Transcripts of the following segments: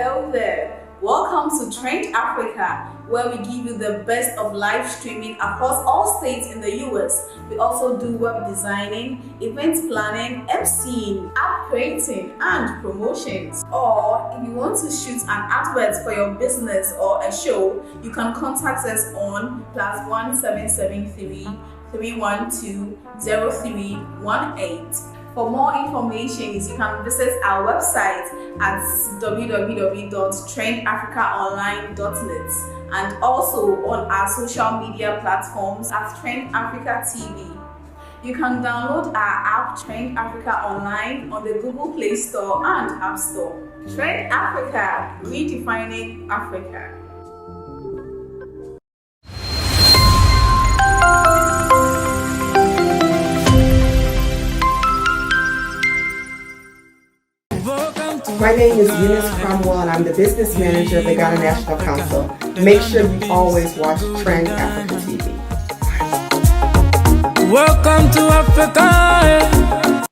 Hello there. Welcome to Trend Africa, where we give you the best of live streaming across all states in the US. We also do web designing, event planning, MCing, app creating, and promotions. Or if you want to shoot an advert for your business or a show, you can contact us on +1773 312 0318. For more information, you can visit our website at www.trendafricaonline.net and also on our social media platforms at Trend Africa TV. You can download our app Trend Africa Online on the Google Play Store and App Store. Trend Africa, redefining Africa. My name is Eunice Cromwell and I'm the business manager of the Ghana National Council. Make sure you always watch Trend Africa TV. Welcome to Africa.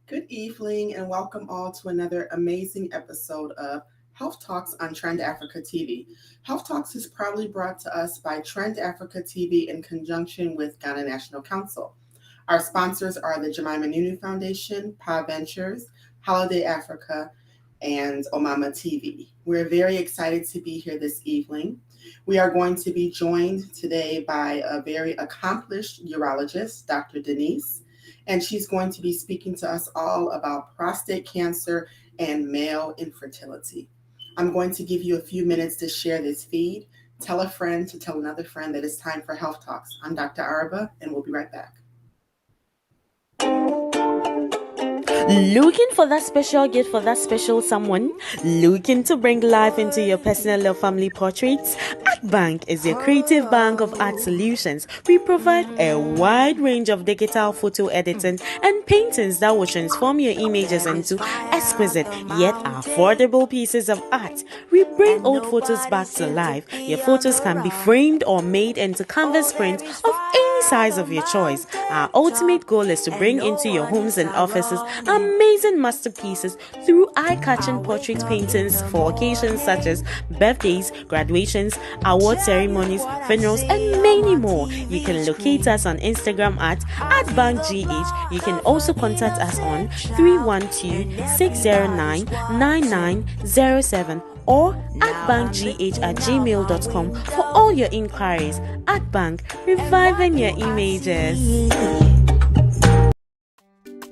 Good evening and welcome all to another amazing episode of Health Talks on Trend Africa TV. Health Talks is proudly brought to us by Trend Africa TV in conjunction with Ghana National Council. Our sponsors are the Jemima Nunu Foundation, PA Ventures, Holiday Africa, and Omama TV. We're very excited to be here this evening. We are going to be joined today by a very accomplished urologist, Dr. DENISE, and she's going to be speaking to us all about prostate cancer and male infertility. I'm going to give you a few minutes to share this feed. Tell a friend to tell another friend that it's time for Health Talks. I'm Dr. Araba, and we'll be right back. Looking for that special gift for that special someone? Looking to bring life into your personal or family portraits? ArtBank is your creative bank of art solutions. We provide a wide range of digital photo editing and paintings that will transform your images into exquisite yet affordable pieces of art. We bring old photos back to life. Your photos can be framed or made into canvas prints of any size of your choice. Our ultimate goal is to bring into your homes and offices amazing masterpieces through eye-catching portrait paintings for occasions such as birthdays, graduations, award ceremonies, funerals, and many more. You can locate us on Instagram at @bankgh. You can also contact us on 312-609-9907 or @bankgh@gmail.com for all your inquiries. ArtBank, reviving your images.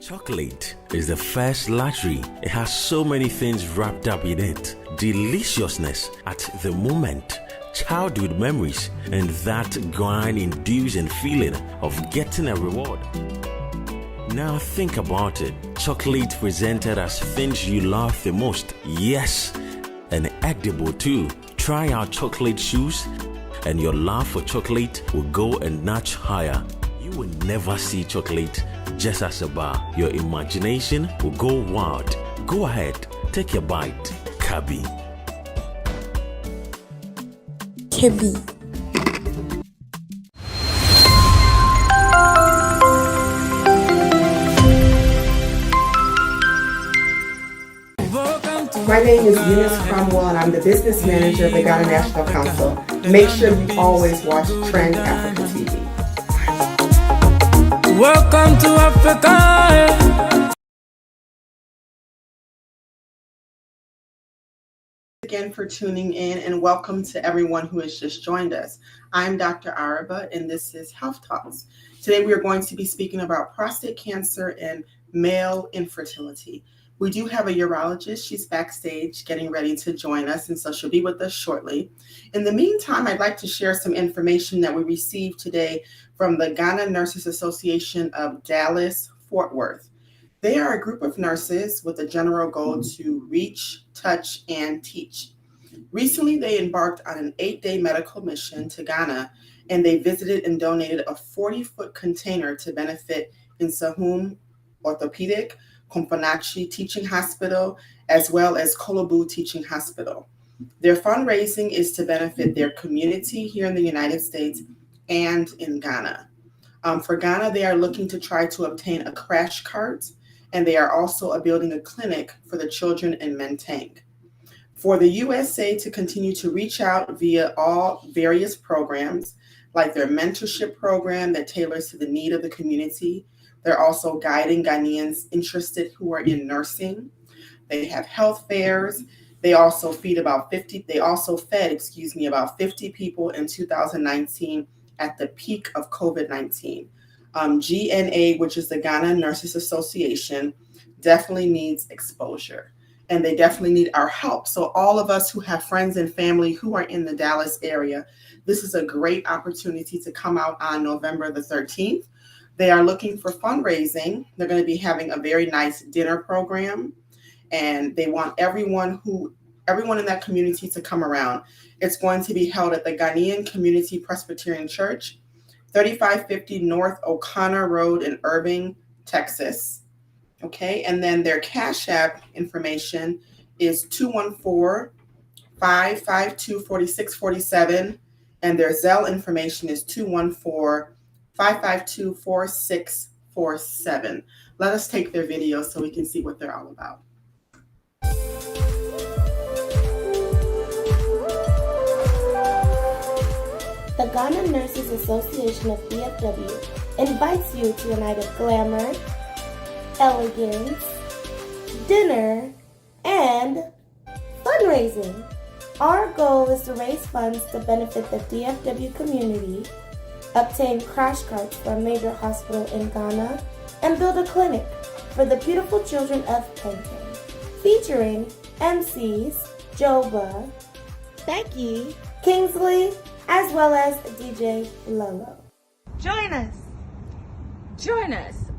Chocolate is the first luxury. It has so many things wrapped up in it. Deliciousness at the moment, childhood memories, and that grind-inducing feeling of getting a reward. Now think about it. Chocolate presented as things you love the most. Yes, and edible too. Try our chocolate shoes and your love for chocolate will go a notch higher. You will never see chocolate just as a bar. Your imagination will go wild. Go ahead, take a bite. Kabi. My name is Eunice Cromwell and I'm the business manager of the Ghana National Council. Make sure you always watch Trend Africa TV. Welcome to Africa. Again for tuning in and welcome to everyone who has just joined us. I'm Dr. Araba and this is Health Talks. Today we are going to be speaking about prostate cancer and male infertility. We do have a urologist. She's backstage getting ready to join us, and so she'll be with us shortly. In the meantime, I'd like to share some information that we received today from the Ghana Nurses Association of Dallas, Fort Worth. They are a group of nurses with a general goal to reach, touch, and teach. Recently, they embarked on an 8-day medical mission to Ghana, and they visited and donated a 40-foot container to benefit Nsahum Orthopedic, Komfanachi Teaching Hospital, as well as Kolobu Teaching Hospital. Their fundraising is to benefit their community here in the United States and in Ghana. For Ghana, they are looking to try to obtain a crash cart and they are also building a clinic for the children in Menteng. For the USA to continue to reach out via all various programs, like their mentorship program that tailors to the need of the community. They're also guiding Ghanaians interested who are in nursing. They have health fairs. They also fed about 50 people in 2019 at the peak of COVID-19. GNA, which is the Ghana Nurses Association, definitely needs exposure, and they definitely need our help. So all of us who have friends and family who are in the Dallas area, this is a great opportunity to come out on November the 13th. They are looking for fundraising. They're going to be having a very nice dinner program, and they want everyone in that community to come around. It's going to be held at the Ghanaian Community Presbyterian Church, 3550 North O'Connor Road in Irving, Texas. Okay, and then their Cash App information is 214-552-4647, and their Zelle information is 214-552-4647. Let us take their video so we can see what they're all about. The Ghana Nurses Association of DFW invites you to a night of glamour, elegance, dinner, and fundraising. Our goal is to raise funds to benefit the DFW community, obtain crash carts for a major hospital in Ghana, and build a clinic for the beautiful children of Menteng, featuring MCs Joba, Becky, Kingsley, as well as DJ Lolo. Join us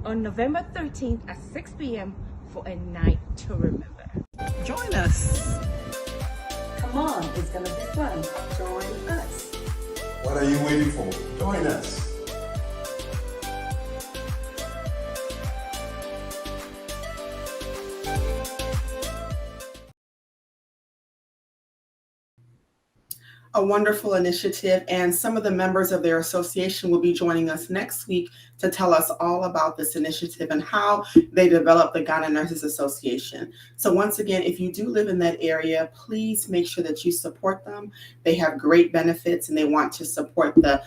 on November 13th at 6 p.m. for a night to remember. Join us. Come on, it's gonna be fun. Join us. What are you waiting for? Join us. A wonderful initiative, and some of the members of their association will be joining us next week to tell us all about this initiative and how they developed the Ghana Nurses Association. So once again, if you do live in that area, please make sure that you support them. They have great benefits, and they want to support the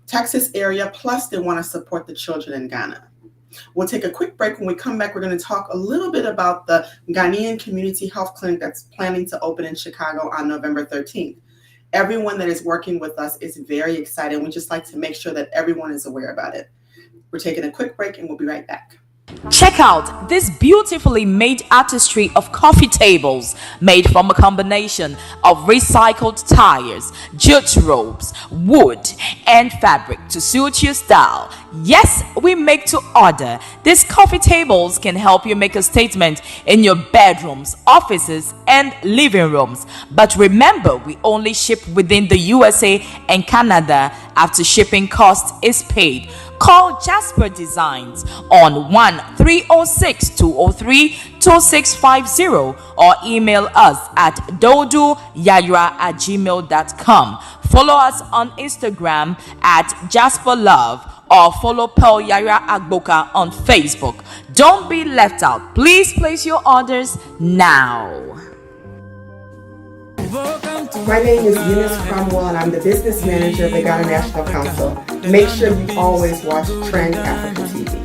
Texas area, plus they want to support the children in Ghana. We'll take a quick break. When we come back, we're going to talk a little bit about the Ghanaian Community Health Clinic that's planning to open in Chicago on November 13th. Everyone that is working with us is very excited. We just like to make sure that everyone is aware about it. We're taking a quick break, and we'll be right back. Check out this beautifully made artistry of coffee tables made from a combination of recycled tires, jute ropes, wood, and fabric to suit your style. Yes, we make to order. These coffee tables can help you make a statement in your bedrooms, offices, and living rooms. But remember, we only ship within the USA and Canada after shipping cost is paid. Call Jasper Designs on 1-306-203-2650 or email us at doduyayra@gmail.com. Follow us on Instagram at Jasper Love or follow Pearl Yara Agboka on Facebook. Don't be left out. Please place your orders now. My name is Eunice Cromwell, and I'm the business manager of the Ghana National Council. Make sure you always watch Trend Africa TV.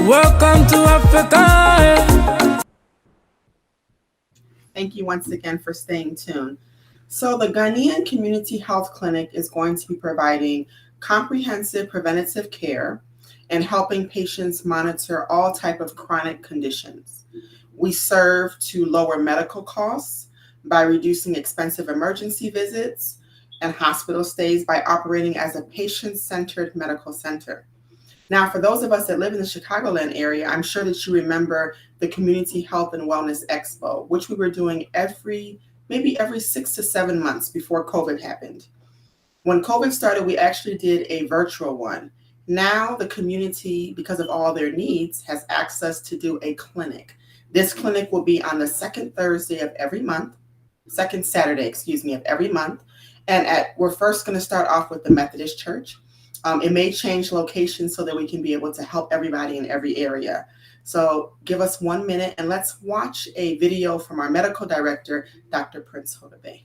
Welcome to Africa. Thank you once again for staying tuned. So the Ghanaian Community Health Clinic is going to be providing comprehensive preventative care and helping patients monitor all type of chronic conditions. We serve to lower medical costs by reducing expensive emergency visits and hospital stays by operating as a patient-centered medical center. Now, for those of us that live in the Chicagoland area, I'm sure that you remember the Community Health and Wellness Expo, which we were doing maybe every 6 to 7 months before COVID happened. When COVID started, we actually did a virtual one. Now the community, because of all their needs, has access to do a clinic. This clinic will be on the second Saturday of every month. And we're first going to start off with the Methodist Church. It may change locations so that we can be able to help everybody in every area. So give us 1 minute and let's watch a video from our medical director, Dr. Prince Hodebe.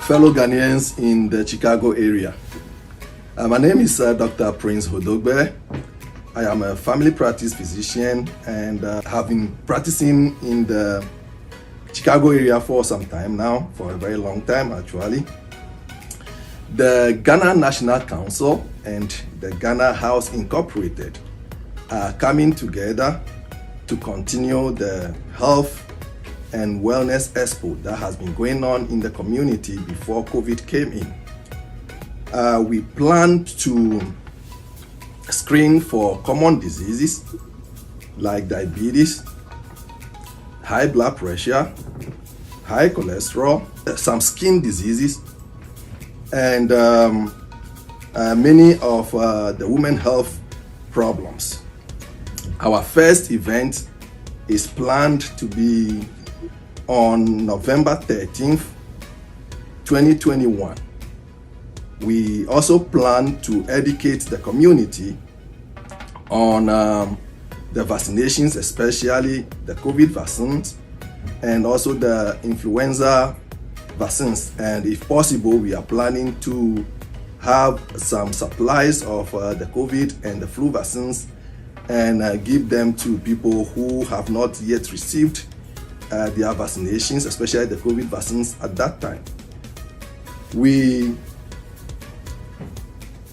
Fellow Ghanaians in the Chicago area. My name is Dr. Prince Hodebe. I am a family practice physician and have been practicing in the Chicago area for some time now, for a very long time actually. The Ghana National Council and the Ghana House Incorporated are coming together to continue the health and wellness expo that has been going on in the community before COVID came in. We plan to screen for common diseases like diabetes, high blood pressure, high cholesterol, some skin diseases, and many of the women health problems. Our first event is planned to be on November 13th, 2021. We also plan to educate the community on the vaccinations, especially the COVID vaccines and also the influenza vaccines. And if possible, we are planning to have some supplies of the COVID and the flu vaccines and give them to people who have not yet received their vaccinations, especially the COVID vaccines at that time. We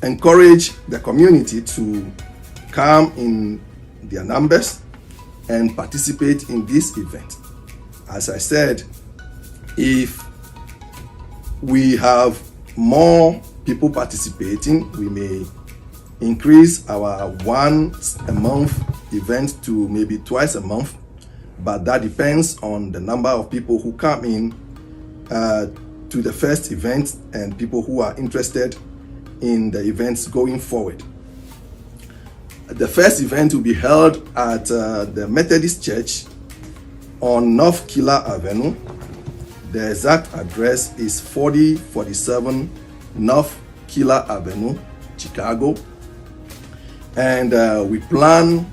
encourage the community to come in their numbers and participate in this event. As I said, if we have more people participating, we may increase our once a month event to maybe twice a month, but that depends on the number of people who come in to the first event and people who are interested in the events going forward. The first event will be held at the Methodist Church on North Killer Avenue. The exact address is 4047 North Killer Avenue, Chicago. And we plan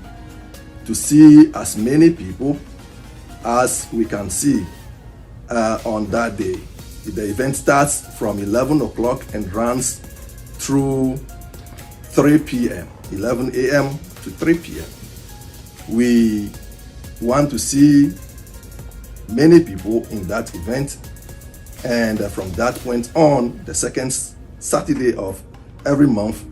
to see as many people as we can see on that day. The event starts from 11 o'clock and runs through 3 p.m., 11 a.m. to 3 p.m. We want to see many people in that event, and from that point on, the second Saturday of every month,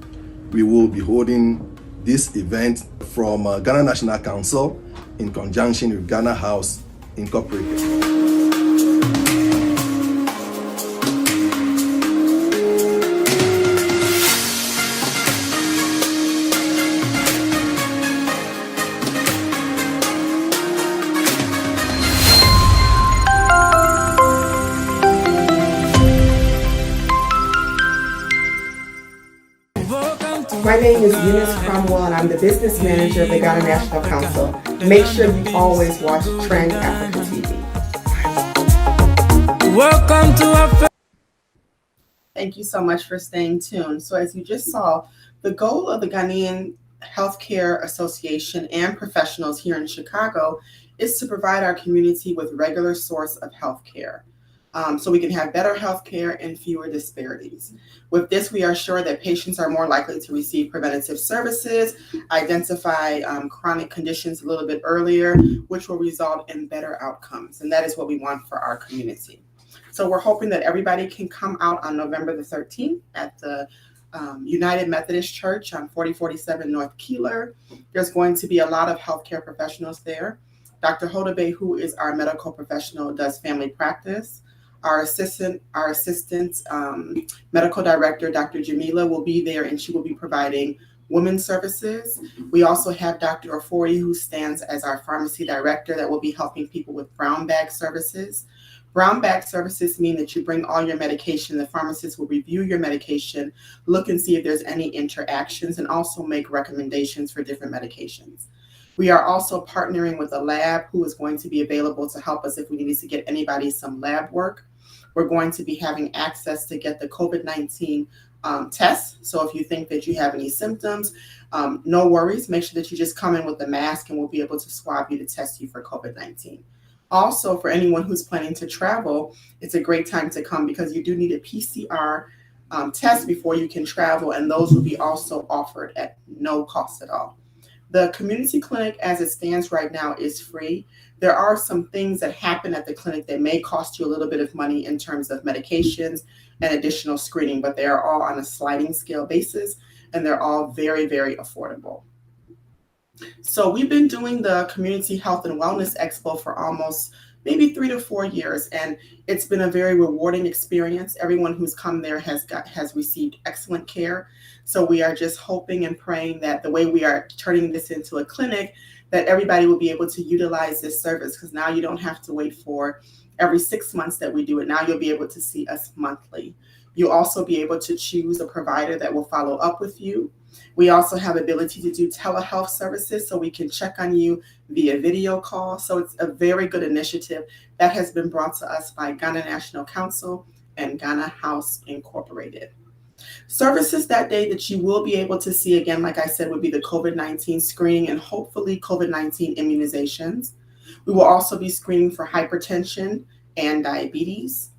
we will be holding this event from Ghana National Council in conjunction with Ghana House Incorporated. My name is Eunice Cromwell and I'm the business manager of the Ghana National Council. Make sure you always watch Trend Africa TV. Welcome to Africa. Thank you so much for staying tuned. So as you just saw, the goal of the Ghanaian Healthcare Association and professionals here in Chicago is to provide our community with regular source of healthcare. So we can have better healthcare and fewer disparities. With this, we are sure that patients are more likely to receive preventative services, identify chronic conditions a little bit earlier, which will result in better outcomes. And that is what we want for our community. So we're hoping that everybody can come out on November the 13th at the United Methodist Church on 4047 North Keeler. There's going to be a lot of healthcare professionals there. Dr. Hodebe, who is our medical professional, does family practice. Our assistant medical director, Dr. Jamila, will be there and she will be providing women's services. We also have Dr. Ofori, who stands as our pharmacy director, that will be helping people with brown bag services. Brown bag services mean that you bring all your medication. The pharmacist will review your medication, look and see if there's any interactions, and also make recommendations for different medications. We are also partnering with a lab who is going to be available to help us if we need to get anybody some lab work. we're going to be having access to get the COVID-19 test. So if you think that you have any symptoms, no worries. Make sure that you just come in with a mask and we'll be able to swab you to test you for COVID-19. Also, for anyone who's planning to travel, it's a great time to come because you do need a PCR test before you can travel, and those will be also offered at no cost at all. The community clinic as it stands right now is free. There are some things that happen at the clinic that may cost you a little bit of money in terms of medications and additional screening, but they are all on a sliding scale basis and they're all very, very affordable. So we've been doing the Community Health and Wellness Expo for almost maybe 3 to 4 years, and it's been a very rewarding experience. Everyone who's come there has received excellent care. So we are just hoping and praying that the way we are turning this into a clinic, that everybody will be able to utilize this service, because now you don't have to wait for every 6 months that we do it. Now you'll be able to see us monthly. You'll also be able to choose a provider that will follow up with you. We also have ability to do telehealth services, so we can check on you via video call. So it's a very good initiative that has been brought to us by Ghana National Council and Ghana House Incorporated. Services that day that you will be able to see, again, like I said, would be the COVID-19 screening and hopefully COVID-19 immunizations. We will also be screening for hypertension and diabetes.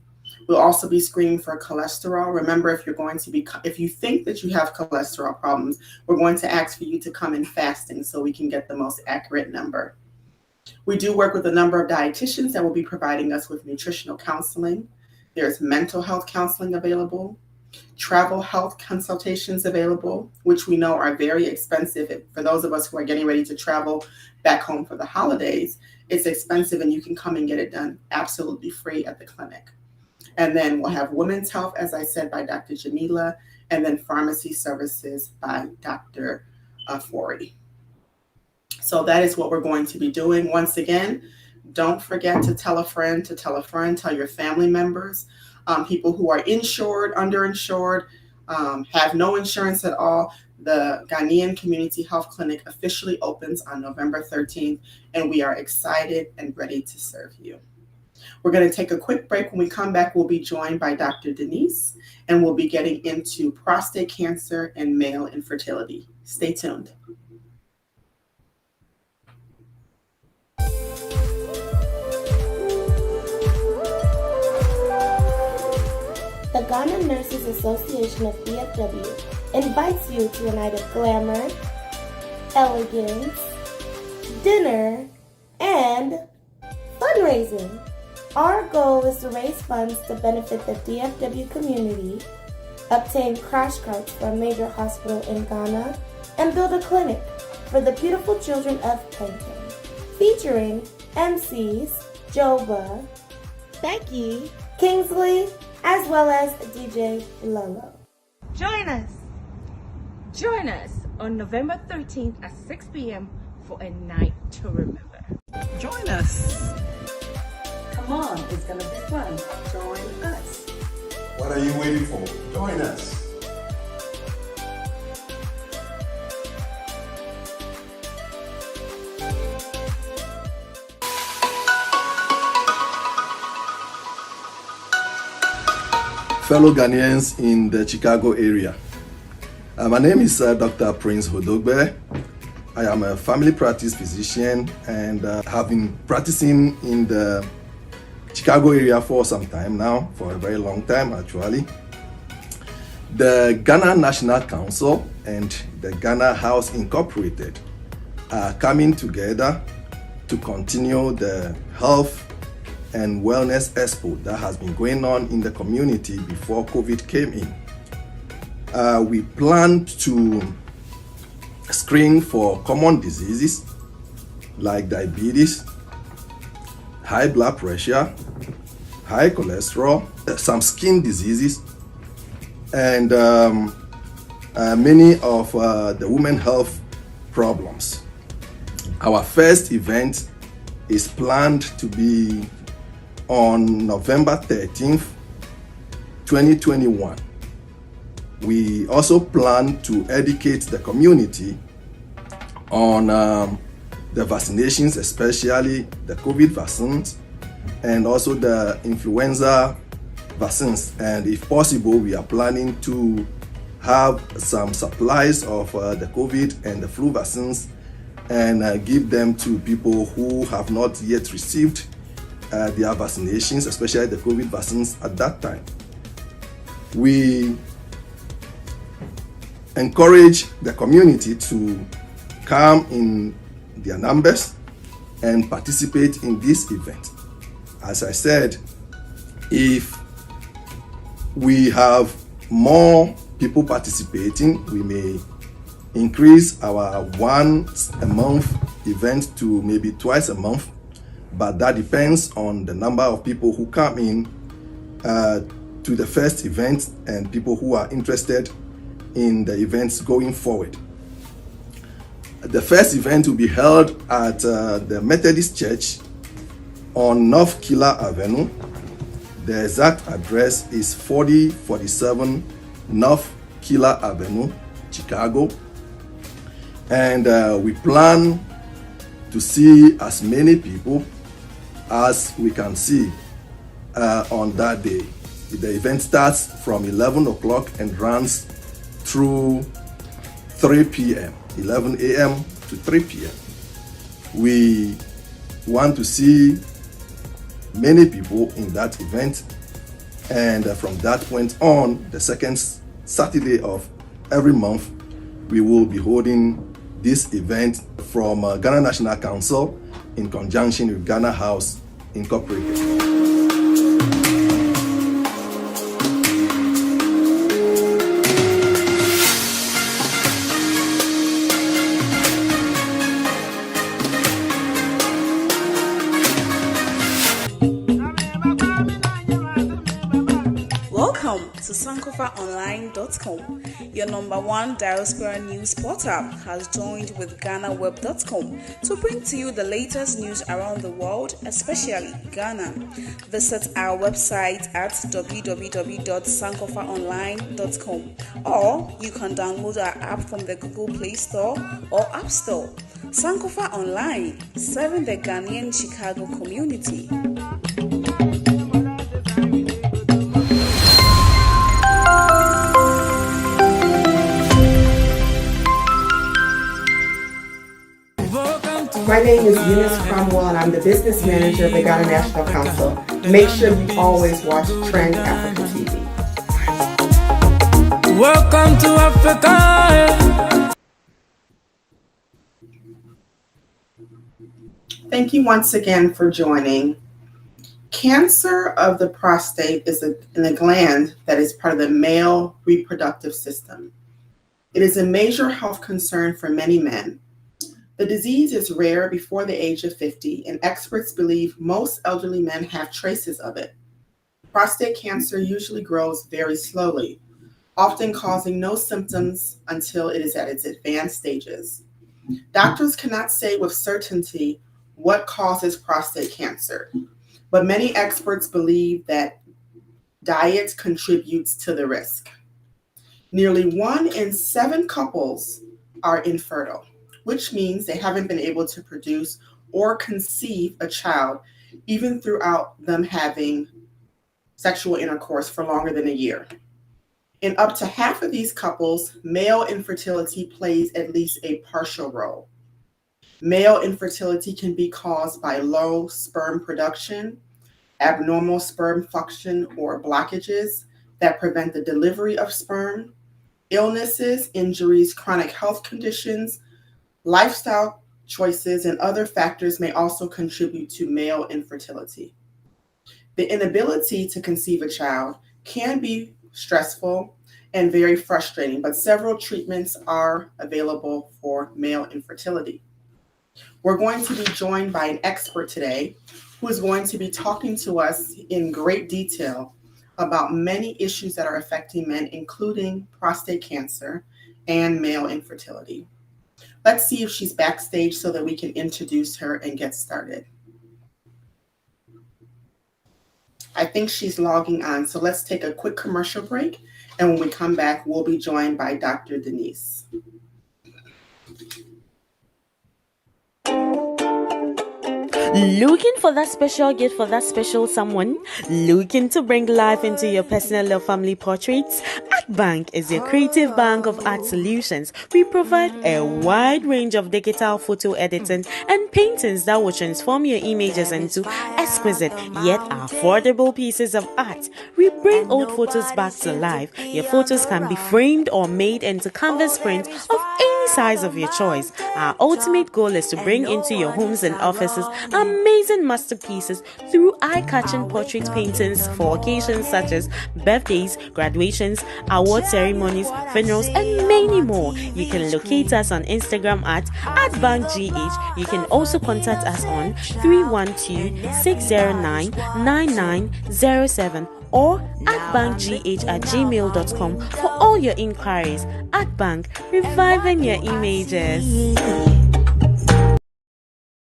We'll also be screening for cholesterol. Remember, if you think that you have cholesterol problems, we're going to ask for you to come in fasting so we can get the most accurate number. We do work with a number of dietitians that will be providing us with nutritional counseling. There's mental health counseling available, travel health consultations available, which we know are very expensive. For those of us who are getting ready to travel back home for the holidays, it's expensive, and you can come and get it done absolutely free at the clinic. And then we'll have women's health, as I said, by Dr. Jamila, and then pharmacy services by Dr. Forey. So that is what we're going to be doing. Once again, don't forget to tell a friend, tell your family members, people who are insured, underinsured, have no insurance at all. The Ghanaian Community Health Clinic officially opens on November 13th, and we are excited and ready to serve you. We're going to take a quick break. When we come back, we'll be joined by Dr. Denise, and we'll be getting into prostate cancer and male infertility. Stay tuned. The Ghana Nurses Association of DFW invites you to a night of glamour, elegance, dinner, and fundraising. Our goal is to raise funds to benefit the DFW community, obtain crash carts for a major hospital in Ghana, and build a clinic for the beautiful children of Penton, featuring MCs Joba, Becky, Kingsley, as well as DJ Lolo. Join us. Join us on November 13th at 6 p.m. for a night to remember. Join us. Come on, it's gonna be fun. Join us. What are you waiting for? Join us. Fellow Ghanaians in the Chicago area. My name is Dr. Prince Hodogbe. I am a family practice physician and have been practicing in the Chicago area for some time now, for a very long time actually. The Ghana National Council and the Ghana House Incorporated are coming together to continue the health and wellness expo that has been going on in the community before COVID came in. We plan to screen for common diseases like diabetes, high blood pressure, high cholesterol, some skin diseases, and many of the women health problems. Our first event is planned to be on November 13th, 2021. We also plan to educate the community on the vaccinations, especially the COVID vaccines, and also the influenza vaccines, and if possible, we are planning to have some supplies of the COVID and the flu vaccines and give them to people who have not yet received their vaccinations, especially the COVID vaccines at that time. We encourage the community to come in their numbers and participate in this event. As I said, if we have more people participating, we may increase our once a month event to maybe twice a month, but that depends on the number of people who come in to the first event and people who are interested in the events going forward. The first event will be held at the Methodist Church on North Killer Avenue. The exact address is 4047 North Killer Avenue, Chicago. And we plan to see as many people as we can see on that day. The event starts from 11 o'clock and runs through 3 p.m., 11 a.m. to 3 p.m. We want to see many people in that event, and from that point on, the second Saturday of every month, we will be holding this event from Ghana National Council in conjunction with Ghana House Incorporated. Welcome to sankofaonline.com. Your #1 diaspora news portal has joined with GhanaWeb.com to bring to you the latest news around the world, especially Ghana. Visit our website at www.sankofaonline.com, or you can download our app from the Google Play Store or App Store. Sankofa Online, serving the Ghanaian Chicago community. My name is Eunice Cromwell, and I'm the business manager of the Ghana National Council. Make sure you always watch Trend Africa TV. Welcome to Africa. Thank you once again for joining. Cancer of the prostate is a gland that is part of the male reproductive system. It is a major health concern for many men. The disease is rare before the age of 50, and experts believe most elderly men have traces of it. Prostate cancer usually grows very slowly, often causing no symptoms until it is at its advanced stages. Doctors cannot say with certainty what causes prostate cancer, but many experts believe that diet contributes to the risk. Nearly 1 in 7 couples are infertile, which means they haven't been able to produce or conceive a child, even throughout them having sexual intercourse for longer than a year. In up to half of these couples, male infertility plays at least a partial role. Male infertility can be caused by low sperm production, abnormal sperm function or blockages that prevent the delivery of sperm, illnesses, injuries, chronic health conditions, lifestyle choices, and other factors may also contribute to male infertility. The inability to conceive a child can be stressful and very frustrating, but several treatments are available for male infertility. We're going to be joined by an expert today who is going to be talking to us in great detail about many issues that are affecting men, including prostate cancer and male infertility. Let's see if she's backstage so that we can introduce her and get started. I think she's logging on, so let's take a quick commercial break, and when we come back, we'll be joined by Dr. Denise. Looking for that special gift for that special someone? Looking to bring life into your personal or family portraits? Art Bank is your creative bank of art solutions. We provide a wide range of digital photo editing and paintings that will transform your images into exquisite yet affordable pieces of art. We bring old photos back to life. Your photos can be framed or made into canvas prints of any size of your choice. Our ultimate goal is to bring into your homes and offices amazing masterpieces through eye-catching portrait paintings for occasions such as birthdays, graduations, award ceremonies, funerals, and many more. You can locate us on Instagram at @bankgh. You can also contact us on 312-609-9907 or @bankgh@gmail.com for all your inquiries. Art Bank, reviving your images.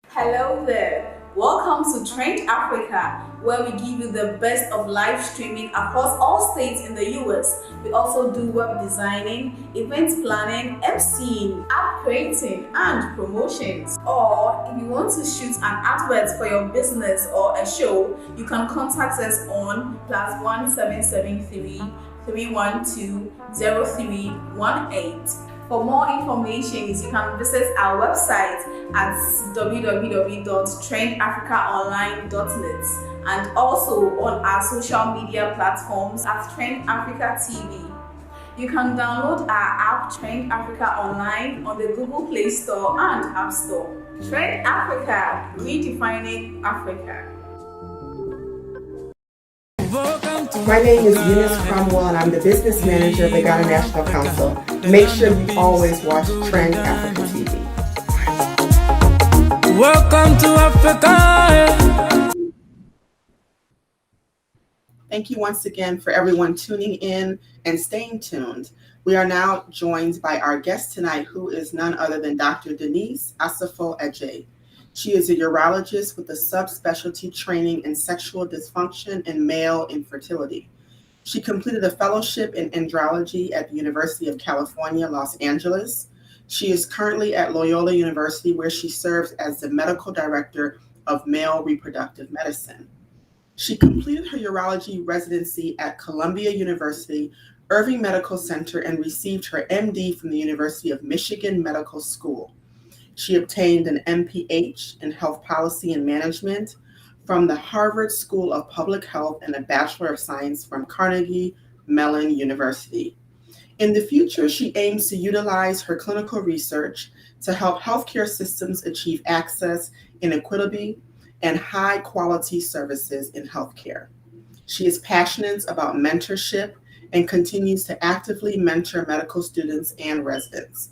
Hello there. Welcome to Trend Africa, where we give you the best of live streaming across all states in the US. We also do web designing, event planning, MCing, app creating, and promotions. Or if you want to shoot an advert for your business or a show, you can contact us on +1773 312 0318. For more information, you can visit our website at www.trendafricaonline.net and also on our social media platforms at Trend Africa TV. You can download our app Trend Africa Online on the Google Play Store and App Store. Trend Africa, redefining Africa. My name is Eunice Cromwell, and I'm the business manager of the Ghana National Council. Make sure you always watch Trend Africa TV. Welcome to Africa. Thank you once again for everyone tuning in and staying tuned. We are now joined by our guest tonight, who is none other than Dr. DENISE ASAFU-ADJEI. She is a urologist with a subspecialty training in sexual dysfunction and male infertility. She completed a fellowship in andrology at the University of California, Los Angeles. She is currently at Loyola University, where she serves as the medical director of male reproductive medicine. She completed her urology residency at Columbia University, Irving Medical Center, and received her MD from the University of Michigan Medical School. She obtained an MPH in Health Policy and Management from the Harvard School of Public Health and a Bachelor of Science from Carnegie Mellon University. In the future, she aims to utilize her clinical research to help healthcare systems achieve access, inequity, and high-quality services in healthcare. She is passionate about mentorship and continues to actively mentor medical students and residents.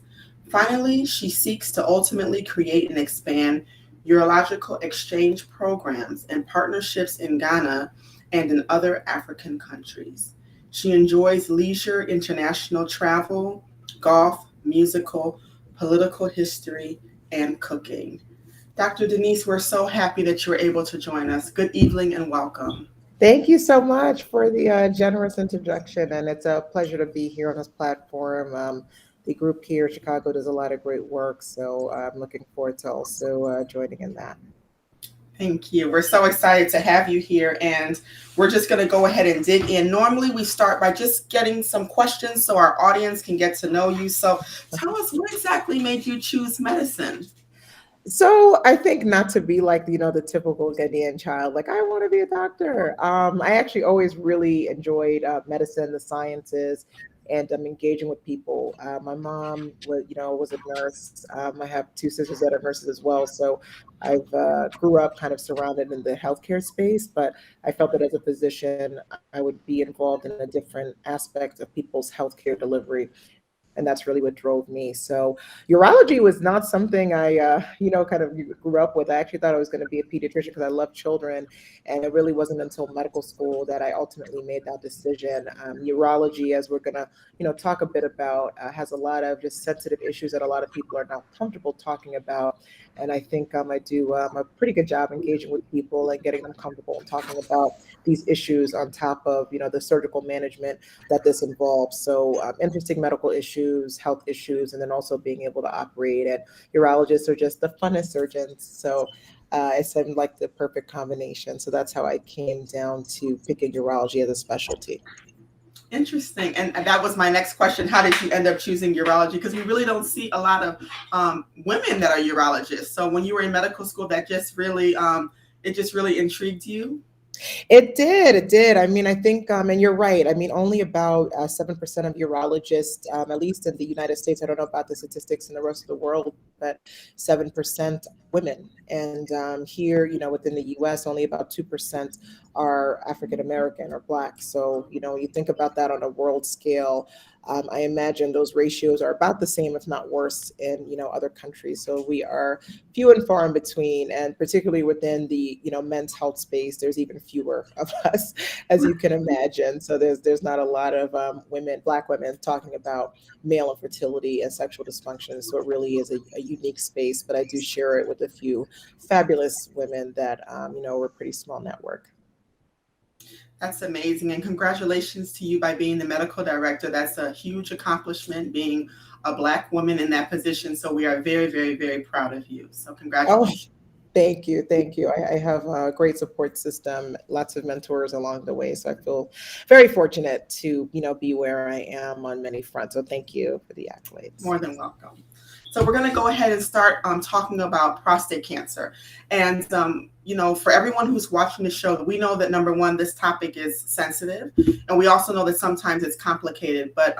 Finally, she seeks to ultimately create and expand urological exchange programs and partnerships in Ghana and in other African countries. She enjoys leisure, international travel, golf, musical, political history, and cooking. Dr. DENISE, we're so happy that you were able to join us. Good evening and welcome. Thank you so much for the generous introduction, and it's a pleasure to be here on this platform. The group here in Chicago does a lot of great work, so I'm looking forward to also joining in that. Thank you. We're so excited to have you here, and we're just going to go ahead and dig in. Normally, we start by just getting some questions so our audience can get to know you. So tell us, what exactly made you choose medicine? So I think not to be like, the typical Ghanaian child, like I want to be a doctor. I actually always really enjoyed medicine, the sciences, and engaging with people. My mom was a nurse. I have two sisters that are nurses as well. So I've grew up kind of surrounded in the healthcare space, but I felt that as a physician, I would be involved in a different aspect of people's healthcare delivery. And that's really what drove me. So urology was not something I, kind of grew up with. I actually thought I was going to be a pediatrician because I love children. And it really wasn't until medical school that I ultimately made that decision. Urology, as we're going to, talk a bit about, has a lot of just sensitive issues that a lot of people are not comfortable talking about. And I think I do a pretty good job engaging with people and getting them comfortable and talking about these issues on top of, the surgical management that this involves. So interesting medical issues, health issues, and then also being able to operate. And urologists are just the funnest surgeons. So it seemed like the perfect combination. So that's how I came down to picking urology as a specialty. Interesting. And that was my next question. How did you end up choosing urology? Because we really don't see a lot of women that are urologists. So when you were in medical school, that just really, it just really intrigued you? It did. I mean, I think, and you're right. I mean, only about 7% of urologists, at least in the United States, I don't know about the statistics in the rest of the world, but 7% women. And here, within the US, only about 2% are African American or Black. So, you think about that on a world scale. I imagine those ratios are about the same, if not worse, in other countries. So we are few and far in between, and particularly within the men's health space, there's even fewer of us, as you can imagine. So there's not a lot of Black women talking about male infertility and sexual dysfunction. So it really is a unique space. But I do share it with a few fabulous women that we're a pretty small network. That's amazing. And congratulations to you by being the medical director. That's a huge accomplishment, being a Black woman in that position. So we are very, very, very proud of you. So congratulations. Oh, thank you. I have a great support system, lots of mentors along the way. So I feel very fortunate to, be where I am on many fronts. So thank you for the accolades. More than welcome. So we're going to go ahead and start talking about prostate cancer. And, for everyone who's watching the show, we know that number one, this topic is sensitive. And we also know that sometimes it's complicated. But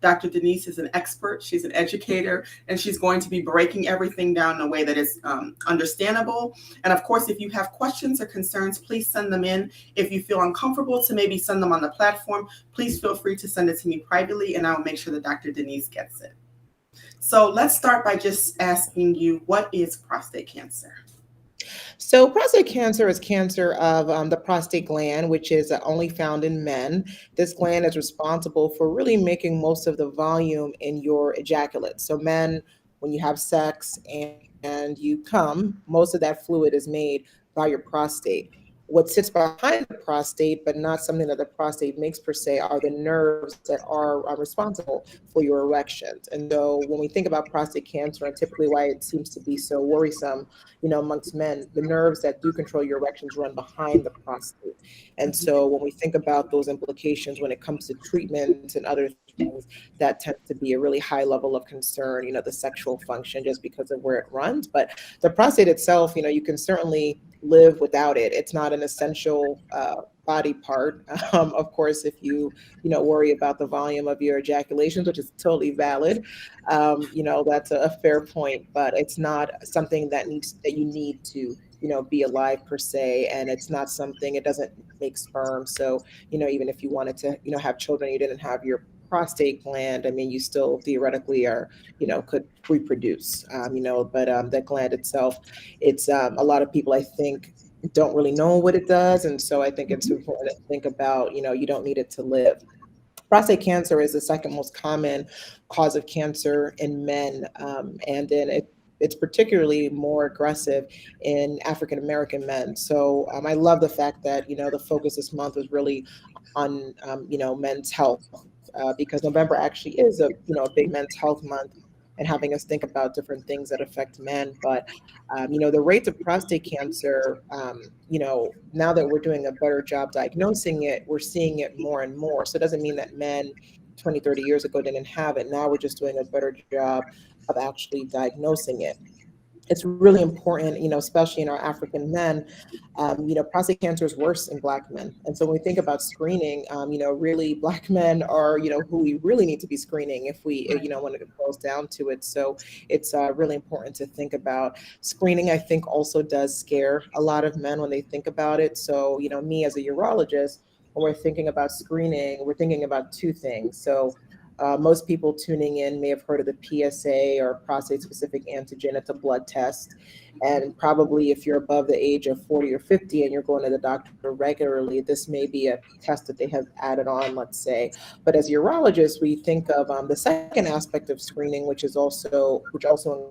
Dr. Denise is an expert. She's an educator. And she's going to be breaking everything down in a way that is understandable. And of course, if you have questions or concerns, please send them in. If you feel uncomfortable to maybe send them on the platform, please feel free to send it to me privately. And I'll make sure that Dr. Denise gets it. So let's start by just asking you, what is prostate cancer? So prostate cancer is cancer of the prostate gland, which is only found in men. This gland is responsible for really making most of the volume in your ejaculate. So men, when you have sex and you come, most of that fluid is made by your prostate. What sits behind the prostate, but not something that the prostate makes per se, are the nerves that are responsible for your erections. And so when we think about prostate cancer, and typically why it seems to be so worrisome, amongst men, the nerves that do control your erections run behind the prostate. And so when we think about those implications when it comes to treatment and other things, that tends to be a really high level of concern, the sexual function, just because of where it runs. But the prostate itself, you can certainly live without it. It's not an essential body part. Of course, if you worry about the volume of your ejaculations, which is totally valid, that's a fair point. But it's not something that you need to be alive per se, and it's not something. It doesn't make sperm. So even if you wanted to have children, you didn't have your prostate gland, I mean, you still theoretically are, could reproduce, but that gland itself, it's a lot of people, I think, don't really know what it does. And so I think it's important to think about, you don't need it to live. Prostate cancer is the second most common cause of cancer in men. And then it's particularly more aggressive in African American men. So I love the fact that, the focus this month was really on, men's health. Because November actually is a big men's health month, and having us think about different things that affect men. But the rates of prostate cancer, now that we're doing a better job diagnosing it, we're seeing it more and more. So it doesn't mean that men 20, 30 years ago didn't have it. Now we're just doing a better job of actually diagnosing it. It's really important, especially in our African men, prostate cancer is worse in Black men. And so when we think about screening, really Black men are, who we really need to be screening if we, when it boils down to it. So it's really important to think about screening. I think also does scare a lot of men when they think about it. So, me as a urologist, when we're thinking about screening, we're thinking about two things. So most people tuning in may have heard of the PSA, or prostate-specific antigen. It's a blood test. And probably if you're above the age of 40 or 50 and you're going to the doctor regularly, this may be a test that they have added on, let's say. But as urologists, we think of the second aspect of screening, which also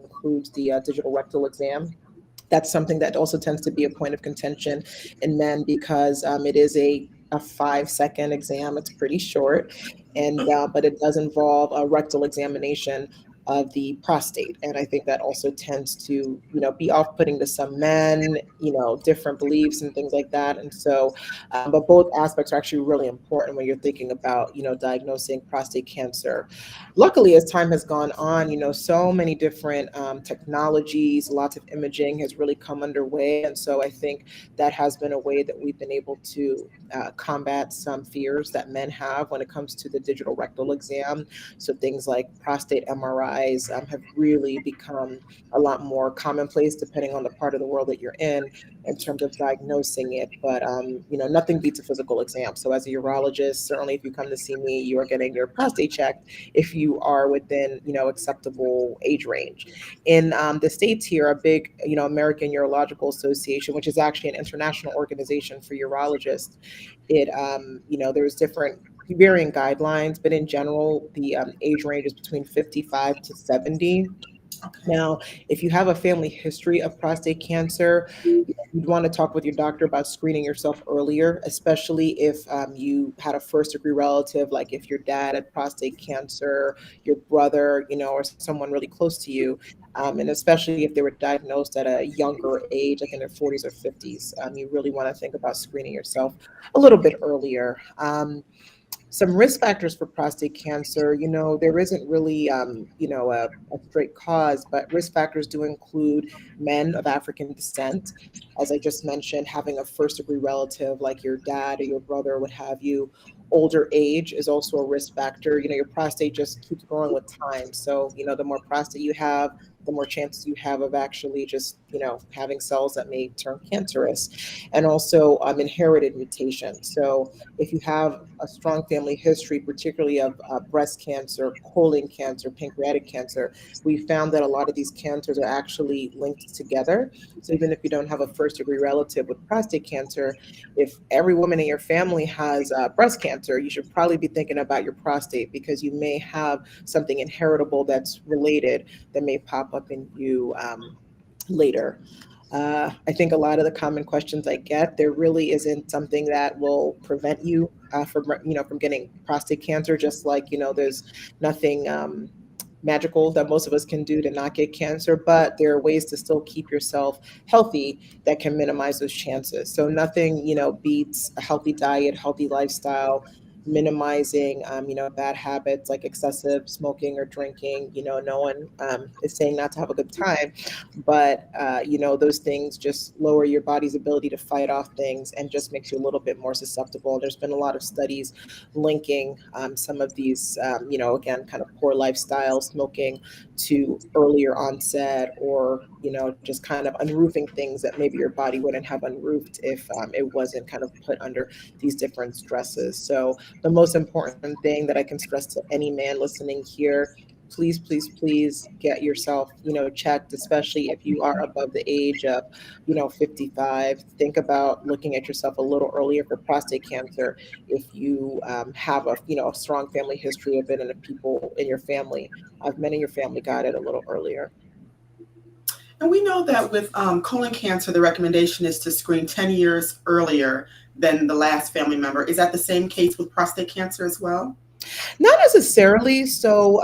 includes the digital rectal exam. That's something that also tends to be a point of contention in men, because it is a 5-second exam. It's pretty short, and but it does involve a rectal examination of the prostate. And I think that also tends to, be off-putting to some men, different beliefs and things like that. And so, but both aspects are actually really important when you're thinking about, diagnosing prostate cancer. Luckily, as time has gone on, so many different technologies, lots of imaging has really come underway. And so I think that has been a way that we've been able to combat some fears that men have when it comes to the digital rectal exam. So things like prostate MRIs have really become a lot more commonplace depending on the part of the world that you're in terms of diagnosing it. But, nothing beats a physical exam. So as a urologist, certainly if you come to see me, you are getting your prostate checked if you are within, acceptable age range. In the States here, a big, American Urological Association, which is actually an international organization for urologists, there's different varying guidelines, but in general, the age range is between 55 to 70. Now, if you have a family history of prostate cancer, you'd want to talk with your doctor about screening yourself earlier, especially if you had a first degree relative, like if your dad had prostate cancer, your brother, or someone really close to you. And especially if they were diagnosed at a younger age, like in their 40s or 50s, you really want to think about screening yourself a little bit earlier. Some risk factors for prostate cancer, there isn't really, a straight cause, but risk factors do include men of African descent. As I just mentioned, having a first degree relative like your dad or your brother or what have you. Older age is also a risk factor. Your prostate just keeps growing with time. So, the more prostate you have, the more chances you have of actually just, having cells that may turn cancerous. And also inherited mutations. So if you have a strong family history, particularly of breast cancer, colon cancer, pancreatic cancer, we found that a lot of these cancers are actually linked together. So even if you don't have a first degree relative with prostate cancer, if every woman in your family has breast cancer, you should probably be thinking about your prostate because you may have something inheritable that's related that may pop up in you later. I think a lot of the common questions I get, there really isn't something that will prevent you from getting prostate cancer. Just like, there's nothing magical that most of us can do to not get cancer, but there are ways to still keep yourself healthy that can minimize those chances. So nothing, beats a healthy diet, healthy lifestyle, minimizing, bad habits like excessive smoking or drinking. No one is saying not to have a good time, but, those things just lower your body's ability to fight off things and just makes you a little bit more susceptible. There's been a lot of studies linking some of these, again, kind of poor lifestyle, smoking to earlier onset or, just kind of unroofing things that maybe your body wouldn't have unroofed if it wasn't kind of put under these different stresses. So the most important thing that I can stress to any man listening here, please, please, please get yourself, checked, especially if you are above the age of, 55. Think about looking at yourself a little earlier for prostate cancer. If you have a strong family history of it and the people in your family, many of your family got it a little earlier. And we know that with colon cancer, the recommendation is to screen 10 years earlier than the last family member. Is that the same case with prostate cancer as well? Not necessarily. So,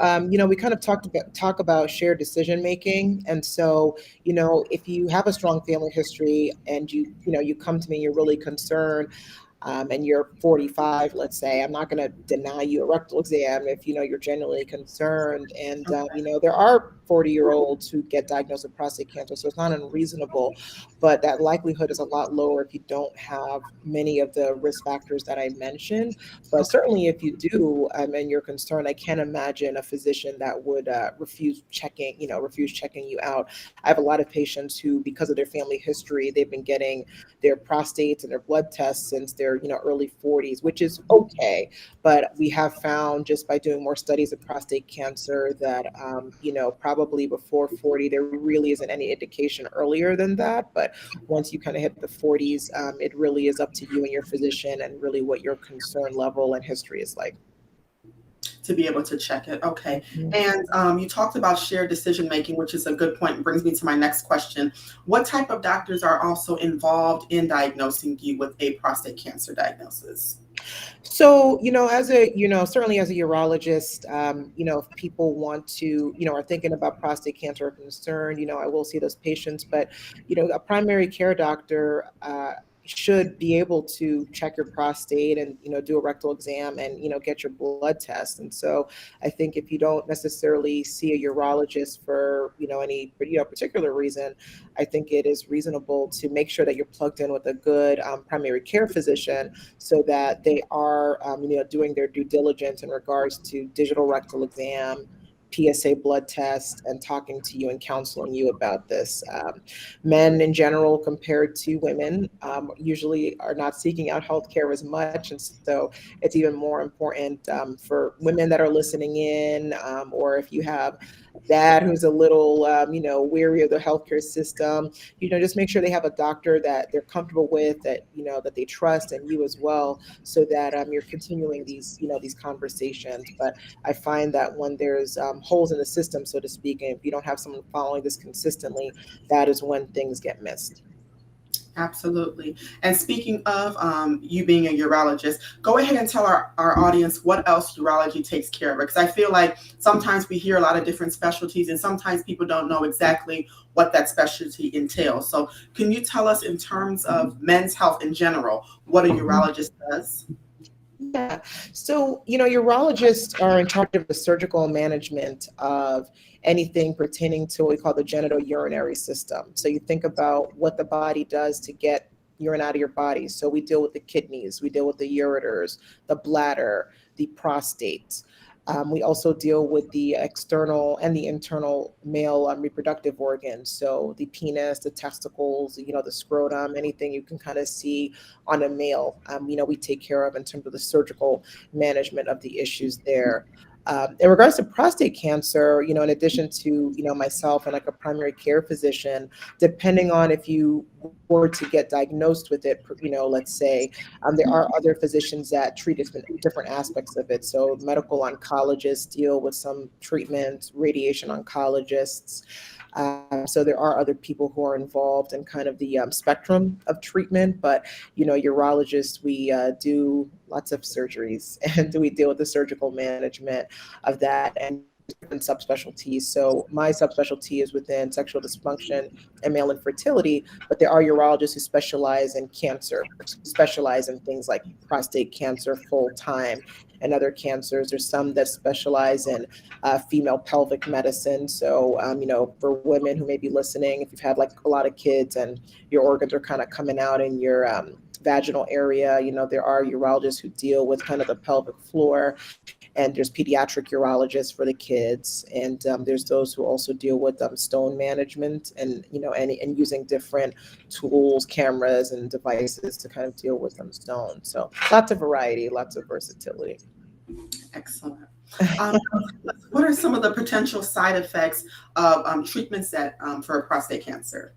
we kind of talk about shared decision making. And so, if you have a strong family history and you come to me, you're really concerned, and you're 45, let's say, I'm not going to deny you a rectal exam if, you're genuinely concerned. And, there are 40-year-olds who get diagnosed with prostate cancer, so it's not unreasonable, but that likelihood is a lot lower if you don't have many of the risk factors that I mentioned. But certainly if you do, and you're concerned, I can't imagine a physician that would refuse checking you out. I have a lot of patients who, because of their family history, they've been getting their prostates and their blood tests since their early 40s, which is okay. But we have found just by doing more studies of prostate cancer that, probably before 40, there really isn't any indication earlier than that. But once you kind of hit the 40s, it really is up to you and your physician and really what your concern level and history is like. To be able to check it. Okay. And you talked about shared decision making, which is a good point and brings me to my next question. What type of doctors are also involved in diagnosing you with a prostate cancer diagnosis? So, certainly as a urologist, if people want to, are thinking about prostate cancer or concerned, I will see those patients, but, a primary care doctor, should be able to check your prostate and, do a rectal exam and, get your blood test. And so I think if you don't necessarily see a urologist for, any, particular reason, I think it is reasonable to make sure that you're plugged in with a good primary care physician so that they are, doing their due diligence in regards to digital rectal exam, PSA blood test, and talking to you and counseling you about this. Men in general, compared to women, usually are not seeking out healthcare as much. And so it's even more important for women that are listening in, or if you have a dad who's a little, weary of the healthcare system, just make sure they have a doctor that they're comfortable with, that, that they trust, and you as well, so that you're continuing these conversations. But I find that when there's holes in the system, so to speak, and if you don't have someone following this consistently, that is when things get missed. Absolutely. And speaking of you being a urologist, go ahead and tell our audience what else urology takes care of. Because I feel like sometimes we hear a lot of different specialties and sometimes people don't know exactly what that specialty entails. So can you tell us in terms of men's health in general, what a urologist does? Yeah. So, urologists are in charge of the surgical management of anything pertaining to what we call the genitourinary system. So you think about what the body does to get urine out of your body. So we deal with the kidneys, we deal with the ureters, the bladder, the prostate. We also deal with the external and the internal male reproductive organs. So the penis, the testicles, the scrotum, anything you can kind of see on a male, we take care of in terms of the surgical management of the issues there. In regards to prostate cancer, in addition to, myself and like a primary care physician, depending on if you were to get diagnosed with it, let's say, there are other physicians that treat different aspects of it. So medical oncologists deal with some treatments, radiation oncologists. So there are other people who are involved in kind of the spectrum of treatment, but urologists, we do lots of surgeries and we deal with the surgical management of that and different subspecialties. So my subspecialty is within sexual dysfunction and male infertility, but there are urologists who specialize in cancer, specialize in things like prostate cancer full time and other cancers. There's some that specialize in female pelvic medicine. So, for women who may be listening, if you've had like a lot of kids and your organs are kind of coming out in your vaginal area, there are urologists who deal with kind of the pelvic floor, and there's pediatric urologists for the kids, and there's those who also deal with stone management and and using different tools, cameras, and devices to kind of deal with stones. So lots of variety, lots of versatility. Excellent. What are some of the potential side effects of treatments that for prostate cancer?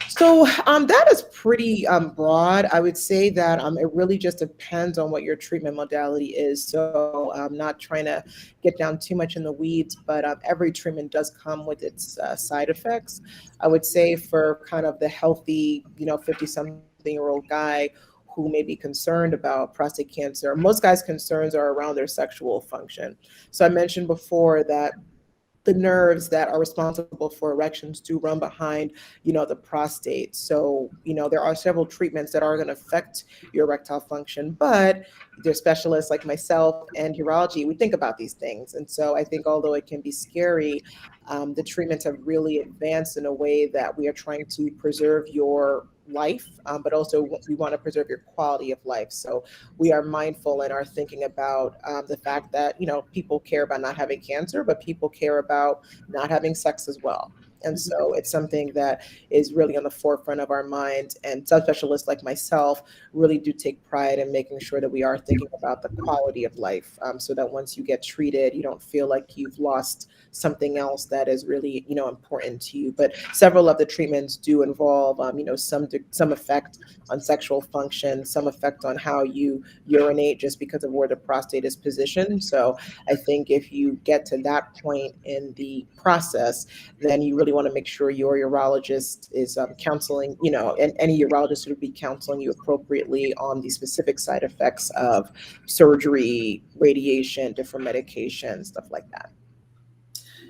So that is pretty broad. I would say that it really just depends on what your treatment modality is. So I'm not trying to get down too much in the weeds, but every treatment does come with its side effects. I would say for kind of the healthy, 50-something-year-old guy who may be concerned about prostate cancer, most guys' concerns are around their sexual function. So I mentioned before that the nerves that are responsible for erections do run behind, the prostate. So, there are several treatments that are going to affect your erectile function, but there's specialists like myself and urology, we think about these things. And so I think although it can be scary, the treatments have really advanced in a way that we are trying to preserve your life, but also we want to preserve your quality of life. So we are mindful and are thinking about the fact that, people care about not having cancer, but people care about not having sex as well. And so it's something that is really on the forefront of our minds. And subspecialists like myself really do take pride in making sure that we are thinking about the quality of life, so that once you get treated, you don't feel like you've lost something else that is really, important to you. But several of the treatments do involve, some effect on sexual function, some effect on how you urinate just because of where the prostate is positioned. So I think if you get to that point in the process, then you really really want to make sure your urologist is counseling, and any urologist would be counseling you appropriately on the specific side effects of surgery, radiation, different medications, stuff like that.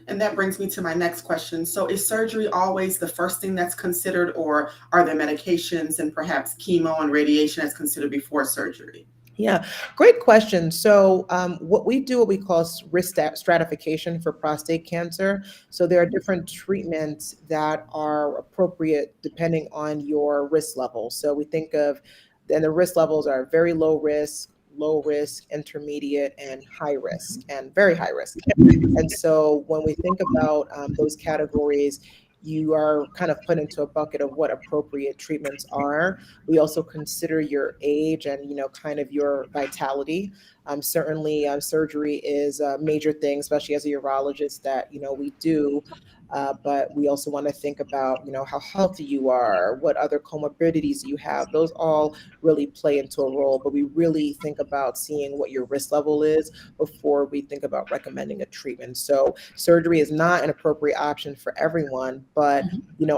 And that brings me to my next question. So is surgery always the first thing that's considered, or are there medications and perhaps chemo and radiation that's considered before surgery? Yeah, great question. So what we call risk stratification for prostate cancer. So there are different treatments that are appropriate depending on your risk level. So we think of, and the risk levels are very low risk, intermediate, and high risk, and very high risk. And so when we think about those categories, you are kind of put into a bucket of what appropriate treatments are. We also consider your age and, kind of your vitality. Certainly, surgery is a major thing, especially as a urologist, that, we do. But we also want to think about, how healthy you are, what other comorbidities you have. Those all really play into a role, but we really think about seeing what your risk level is before we think about recommending a treatment. So surgery is not an appropriate option for everyone, but,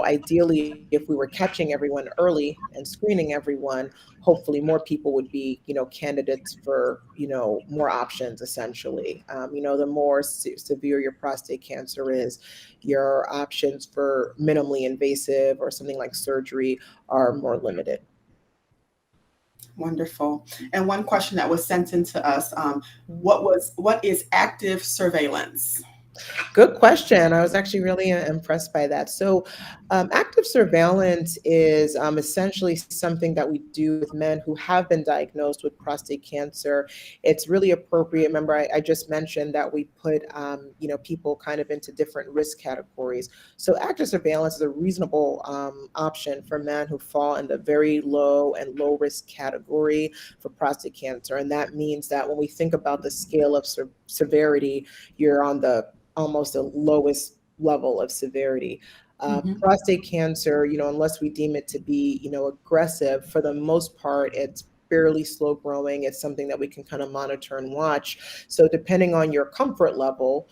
ideally, if we were catching everyone early and screening everyone, hopefully more people would be, candidates for, more options, essentially. The more severe your prostate cancer is, your options for minimally invasive or something like surgery are more limited. Wonderful. And one question that was sent in to us, what is active surveillance? Good question. I was actually really impressed by that. So active surveillance is essentially something that we do with men who have been diagnosed with prostate cancer. It's really appropriate. Remember, I just mentioned that we put, people kind of into different risk categories. So active surveillance is a reasonable option for men who fall in the very low and low risk category for prostate cancer. And that means that when we think about the scale of severity, you're on the almost the lowest level of severity. Prostate cancer, unless we deem it to be, aggressive, for the most part, it's fairly slow growing. It's something that we can kind of monitor and watch. So depending on your comfort level,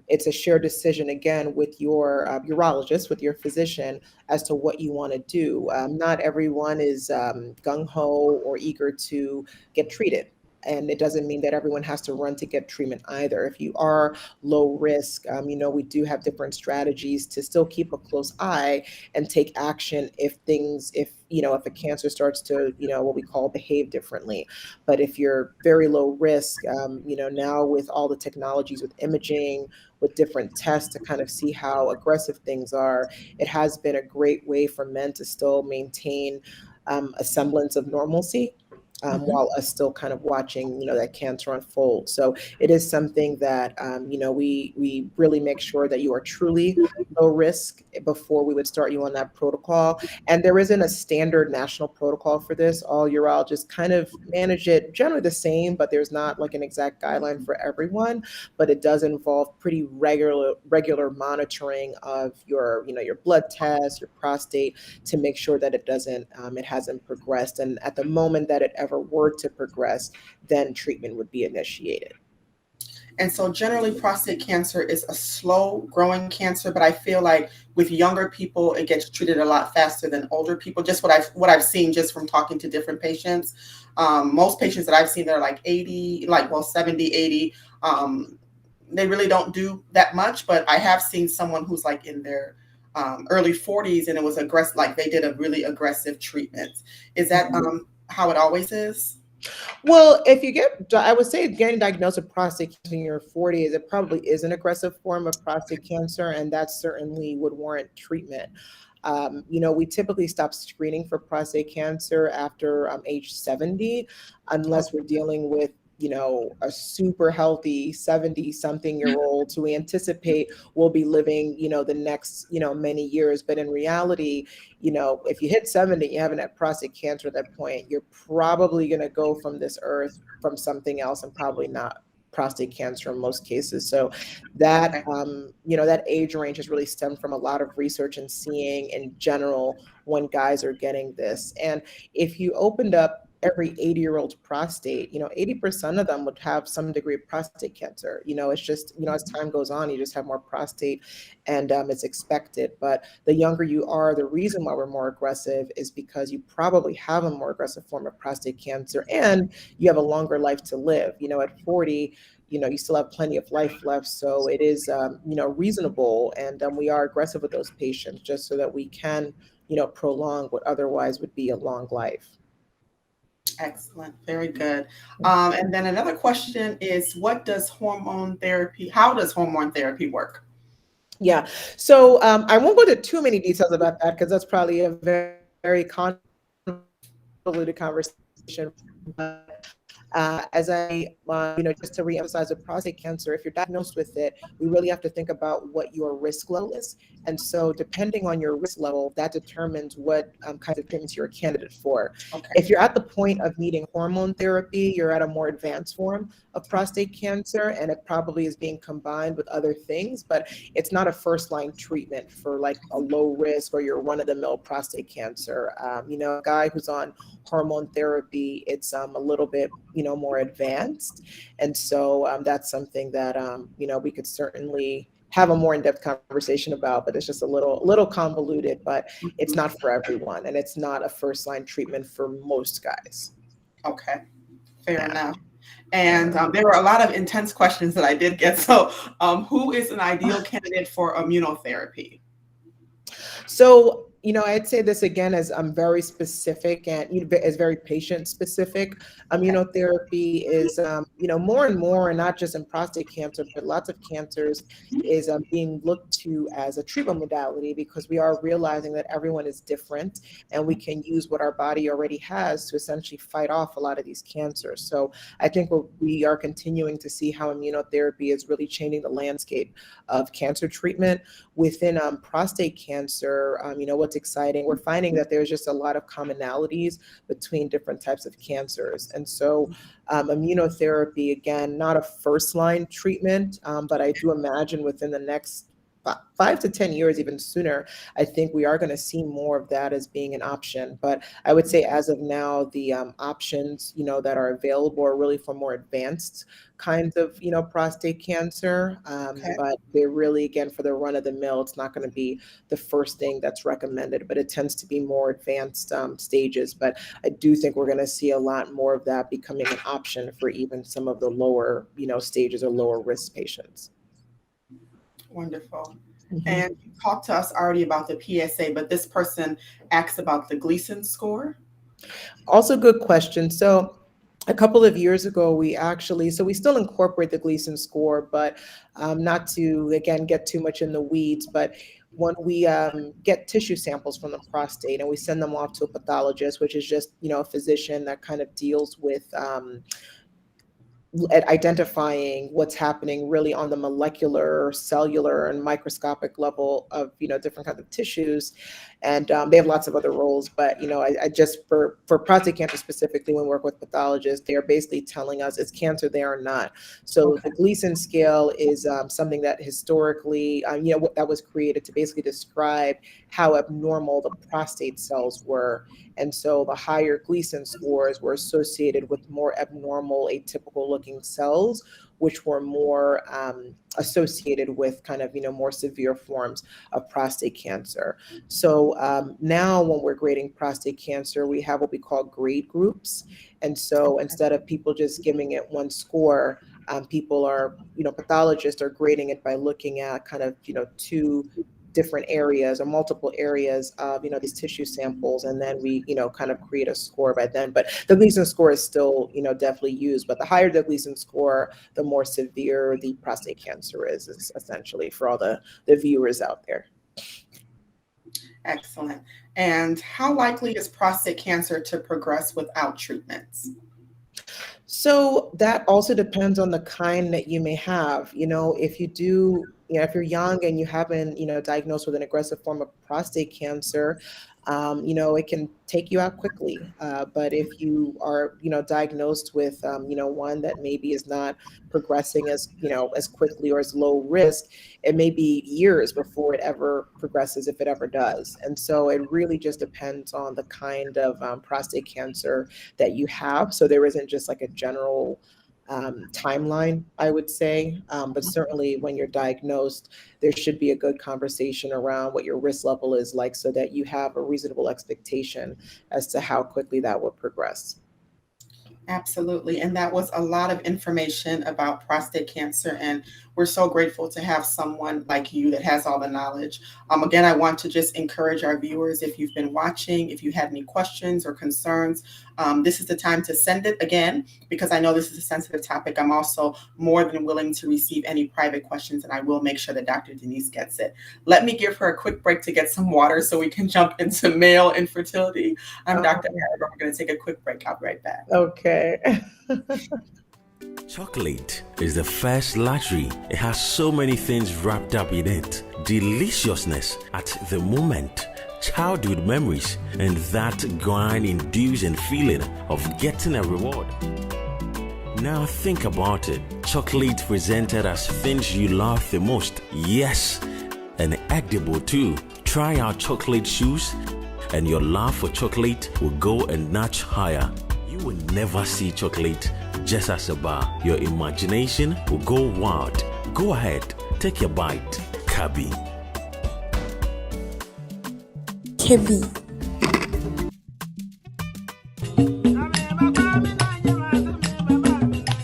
it's a shared decision, again, with your urologist, with your physician, as to what you want to do. Not everyone is gung-ho or eager to get treated. And it doesn't mean that everyone has to run to get treatment either. If you are low risk, we do have different strategies to still keep a close eye and take action if a cancer starts to, what we call behave differently. But if you're very low risk, now with all the technologies with imaging, with different tests to kind of see how aggressive things are, it has been a great way for men to still maintain a semblance of normalcy. While us still kind of watching, that cancer unfold. So it is something that, we really make sure that you are truly low risk before we would start you on that protocol. And there isn't a standard national protocol for this. All urologists kind of manage it generally the same, but there's not like an exact guideline for everyone. But it does involve pretty regular monitoring of your blood tests, your prostate, to make sure that it hasn't progressed. And at the moment that it ever were to progress, then treatment would be initiated. And so generally prostate cancer is a slow growing cancer, but I feel like with younger people, it gets treated a lot faster than older people. Just what I've seen just from talking to different patients. Most patients that I've seen, they're like 70, 80. They really don't do that much, but I have seen someone who's like in their early 40s and it was aggressive, like they did a really aggressive treatment. Is that how it always is? Well, I would say getting diagnosed with prostate cancer in your 40s, it probably is an aggressive form of prostate cancer, and that certainly would warrant treatment. We typically stop screening for prostate cancer after age 70, unless we're dealing with a super healthy 70-something-year-old who we anticipate will be living, the next, many years. But in reality, if you hit 70, you haven't had prostate cancer at that point, you're probably going to go from this earth from something else, and probably not prostate cancer in most cases. So that, that age range has really stemmed from a lot of research and seeing in general when guys are getting this. And if you opened up every 80-year-old prostate, 80% of them would have some degree of prostate cancer. It's just, as time goes on, you just have more prostate, and it's expected. But the younger you are, the reason why we're more aggressive is because you probably have a more aggressive form of prostate cancer, and you have a longer life to live. At 40, you still have plenty of life left. So it is, reasonable. And we are aggressive with those patients just so that we can, prolong what otherwise would be a long life. Excellent. Very good. And then another question is, how does hormone therapy work? Yeah. So I won't go into too many details about that because that's probably a very, very convoluted conversation. But as I, just to reemphasize with prostate cancer, if you're diagnosed with it, we really have to think about what your risk level is. And so depending on your risk level, that determines what kinds of treatments you're a candidate for. Okay. If you're at the point of needing hormone therapy, you're at a more advanced form of prostate cancer, and it probably is being combined with other things, but it's not a first-line treatment for like a low risk or your run-of-the-mill prostate cancer. A guy who's on hormone therapy, it's a little bit, more advanced. And so that's something that, we could certainly have a more in-depth conversation about, but it's just a little convoluted, but it's not for everyone. And it's not a first-line treatment for most guys. Okay, fair enough. And there were a lot of intense questions that I did get. So who is an ideal candidate for immunotherapy? So, I'd say this again as very specific and as very patient specific. Immunotherapy is, more and more, and not just in prostate cancer, but lots of cancers is being looked to as a treatment modality because we are realizing that everyone is different and we can use what our body already has to essentially fight off a lot of these cancers. So I think we are continuing to see how immunotherapy is really changing the landscape of cancer treatment. Within prostate cancer, what's exciting, we're finding that there's just a lot of commonalities between different types of cancers. And so immunotherapy, again, not a first-line treatment, but I do imagine within the next 5 to 10 years, even sooner, I think we are going to see more of that as being an option. But I would say as of now, the options, that are available are really for more advanced kinds of, prostate cancer. But they're really, again, for the run of the mill, it's not going to be the first thing that's recommended, but it tends to be more advanced stages. But I do think we're going to see a lot more of that becoming an option for even some of the lower, stages or lower risk patients. Wonderful. And you talked to us already about the PSA, but this person asks about the Gleason score. Also, good question. So a couple of years ago, we still incorporate the Gleason score, but not to, again, get too much in the weeds, but when we get tissue samples from the prostate and we send them off to a pathologist, which is just, a physician that kind of deals with at identifying what's happening really on the molecular, cellular, and microscopic level of, different kinds of tissues. And they have lots of other roles, but, I just, for prostate cancer specifically, when we work with pathologists, they are basically telling us is cancer there or not. So the Gleason scale is something that historically, that was created to basically describe how abnormal the prostate cells were. And so the higher Gleason scores were associated with more abnormal, atypical looking cells, which were more associated with kind of, more severe forms of prostate cancer. So now when we're grading prostate cancer, we have what we call grade groups. And so instead of people just giving it one score, people are, pathologists are grading it by looking at kind of, two different areas or multiple areas of, these tissue samples. And then we, kind of create a score by then. But the Gleason score is still, definitely used. But the higher the Gleason score, the more severe the prostate cancer is essentially for all the viewers out there. Excellent. And how likely is prostate cancer to progress without treatments? So that also depends on the kind that you may have. If you do if you're young and you haven't, diagnosed with an aggressive form of prostate cancer, it can take you out quickly. But if you are, diagnosed with, one that maybe is not progressing as quickly or as low risk, it may be years before it ever progresses, if it ever does. And so it really just depends on the kind of prostate cancer that you have. So there isn't just like a general timeline, I would say. But certainly when you're diagnosed, there should be a good conversation around what your risk level is like so that you have a reasonable expectation as to how quickly that will progress. Absolutely. And that was a lot of information about prostate cancer. And we're so grateful to have someone like you that has all the knowledge. Again, I want to just encourage our viewers, if you've been watching, if you had any questions or concerns, this is the time to send it again, because I know this is a sensitive topic. I'm also more than willing to receive any private questions, and I will make sure that Dr. Denise gets it. Let me give her a quick break to get some water so we can jump into male infertility. I'm Dr. Araba. We're going to take a quick break. I'll be right back. Okay. Chocolate is the first luxury. It has so many things wrapped up in it. Deliciousness at the moment, childhood memories, and that grind-inducing feeling of getting a reward. Now think about it. Chocolate presented as things you love the most. Yes, and edible too. Try our chocolate shoes and your love for chocolate will go a notch higher. You will never see chocolate just as a bar. Your imagination will go wild. Go ahead, take a bite. Kabi.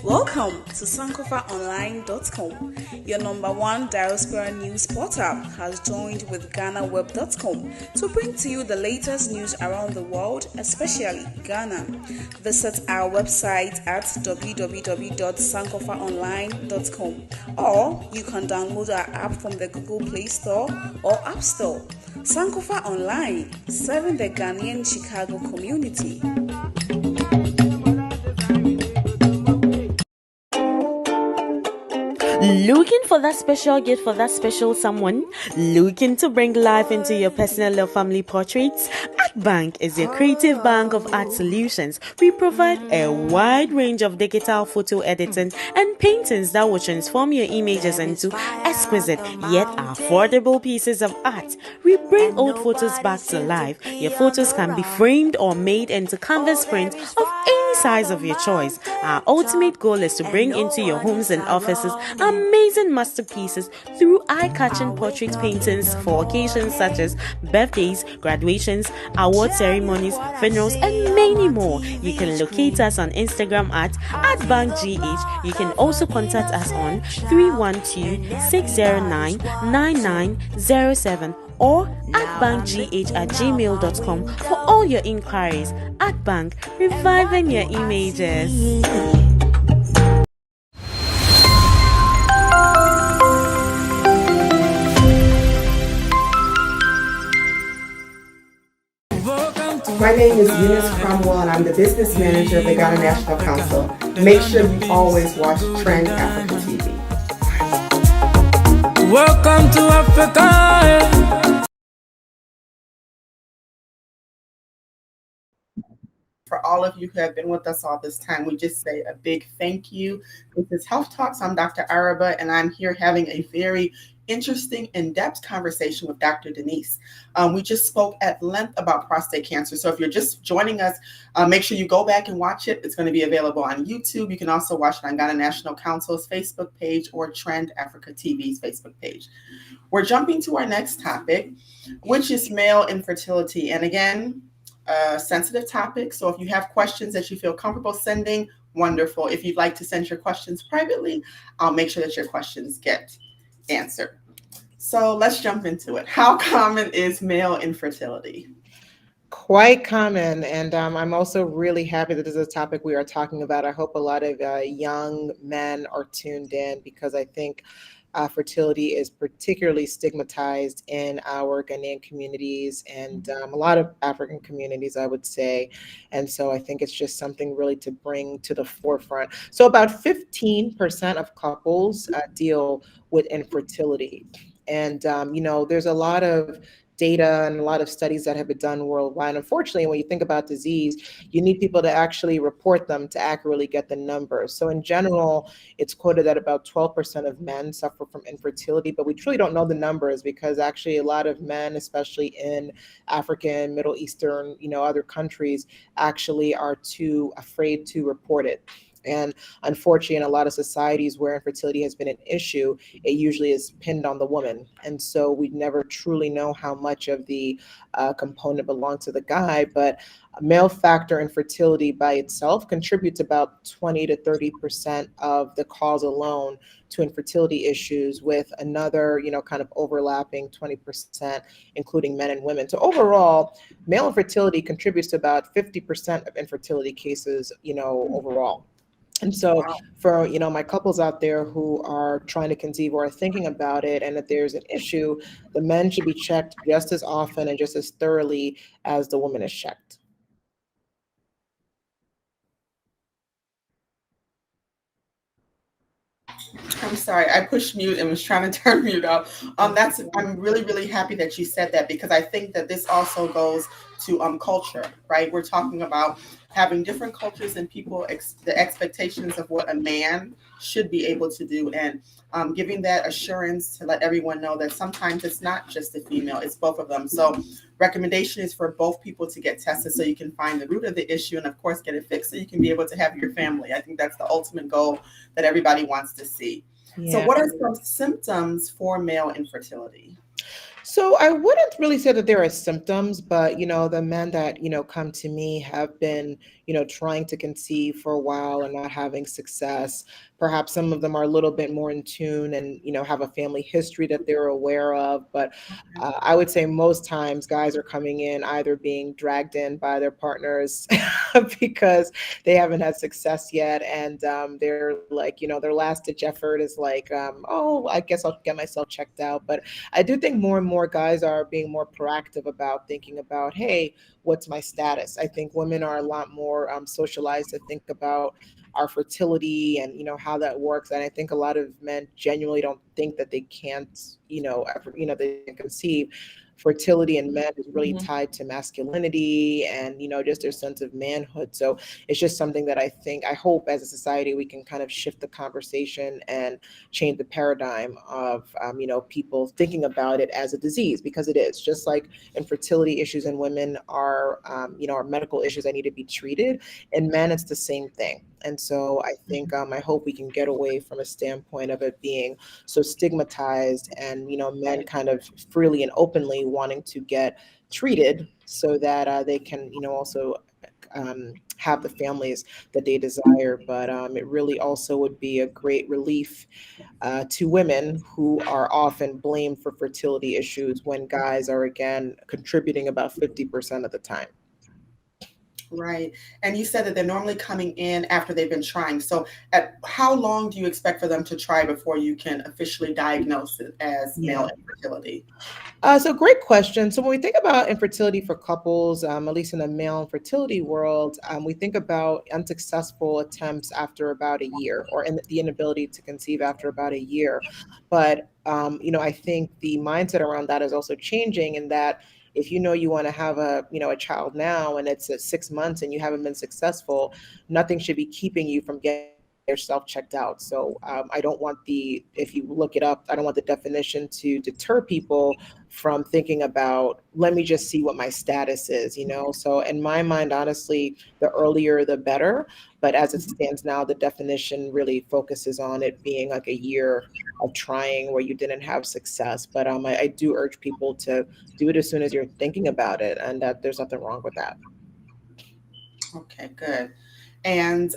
Welcome to sankofaonline.com. Your #1 diaspora news portal has joined with GhanaWeb.com to bring to you the latest news around the world, especially Ghana. Visit our website at www.sankofaonline.com, or you can download our app from the Google Play Store or App Store. Sankofa Online, serving the Ghanaian Chicago community. Looking for that special gift for that special someone? Looking to bring life into your personal or family portraits? Bank is your creative bank of art solutions. We provide a wide range of digital photo editing and paintings that will transform your images into exquisite yet affordable pieces of art. We bring old photos back to life. Your photos can be framed or made into canvas prints of any size of your choice. Our ultimate goal is to bring into your homes and offices amazing masterpieces through eye-catching portrait paintings for occasions such as birthdays, graduations, award ceremonies, funerals, and many more. You can locate us on Instagram at @bankgh. You can also contact us on 312-609-9907 or @bankgh@gmail.com for all your inquiries. At Bank, reviving your images. My name is Eunice Cromwell, and I'm the business manager of the Ghana National Council. Make sure you always watch Trend Africa TV. Welcome to Africa. For all of you who have been with us all this time, we just say a big thank you. This is Health Talks. I'm Dr. Araba, and I'm here having a very interesting, in-depth conversation with Dr. Denise. We just spoke at length about prostate cancer. So if you're just joining us, make sure you go back and watch it. It's going to be available on YouTube. You can also watch it on Ghana National Council's Facebook page or Trend Africa TV's Facebook page. We're jumping to our next topic, which is male infertility. And again, a sensitive topic. So if you have questions that you feel comfortable sending, wonderful. If you'd like to send your questions privately, I'll make sure that your questions get answered. So let's jump into it. How common is male infertility? Quite common. And I'm also really happy that this is a topic we are talking about. I hope a lot of young men are tuned in, because I think fertility is particularly stigmatized in our Ghanaian communities and a lot of African communities, I would say. And so I think it's just something really to bring to the forefront. So about 15% of couples deal with infertility. And, there's a lot of data and a lot of studies that have been done worldwide. Unfortunately, when you think about disease, you need people to actually report them to accurately get the numbers. So in general, it's quoted that about 12% of men suffer from infertility, but we truly don't know the numbers because actually a lot of men, especially in African, Middle Eastern, other countries, actually are too afraid to report it. And unfortunately, in a lot of societies where infertility has been an issue, it usually is pinned on the woman. And so we never truly know how much of the component belongs to the guy. But male factor infertility by itself contributes about 20 to 30% of the cause alone to infertility issues, with another, kind of overlapping 20%, including men and women. So overall, male infertility contributes to about 50% of infertility cases, overall. And so for, my couples out there who are trying to conceive or are thinking about it, and if there's an issue, the men should be checked just as often and just as thoroughly as the woman is checked. I'm sorry, I pushed mute and was trying to turn mute off. I'm really, really happy that you said that, because I think that this also goes to culture, right? We're talking about having different cultures and people, the expectations of what a man should be able to do, and giving that assurance to let everyone know that sometimes it's not just the female, it's both of them. So recommendation is for both people to get tested so you can find the root of the issue and of course get it fixed so you can be able to have your family. I think that's the ultimate goal that everybody wants to see. Yeah. So what are some symptoms for male infertility? So I wouldn't really say that there are symptoms, but the men that come to me have been trying to conceive for a while and not having success. Perhaps some of them are a little bit more in tune and have a family history that they're aware of. But I would say most times guys are coming in either being dragged in by their partners because they haven't had success yet, and they're like their last ditch effort is like oh, I guess I'll get myself checked out. But I do think more and more guys are being more proactive about thinking about, hey, what's my status? I think women are a lot more socialized to think about our fertility and how that works. And I think a lot of men genuinely don't think that they can't ever they can conceive. Fertility in men is really tied to masculinity and just their sense of manhood. So it's just something that I hope as a society we can kind of shift the conversation and change the paradigm of people thinking about it as a disease, because it is. Just like infertility issues in women are are medical issues that need to be treated, in men it's the same thing. And so I think I hope we can get away from a standpoint of it being so stigmatized and men kind of freely and openly wanting to get treated so that they can also have the families that they desire. But it really also would be a great relief to women who are often blamed for fertility issues when guys are again contributing about 50% of the time. Right. And you said that they're normally coming in after they've been trying. So how long do you expect for them to try before you can officially diagnose it as male infertility? So great question. So when we think about infertility for couples, at least in the male infertility world, we think about unsuccessful attempts after about a year, or the inability to conceive after about a year. But, I think the mindset around that is also changing, in that if you want to have a child now and it's at 6 months and you haven't been successful, nothing should be keeping you from getting yourself checked out. So I don't want if you look it up, I don't want the definition to deter people from thinking about, let me just see what my status is, So in my mind, honestly, the earlier the better. But as it stands now, the definition really focuses on it being like a year of trying where you didn't have success. But I do urge people to do it as soon as you're thinking about it, and that there's nothing wrong with that. Okay, good. And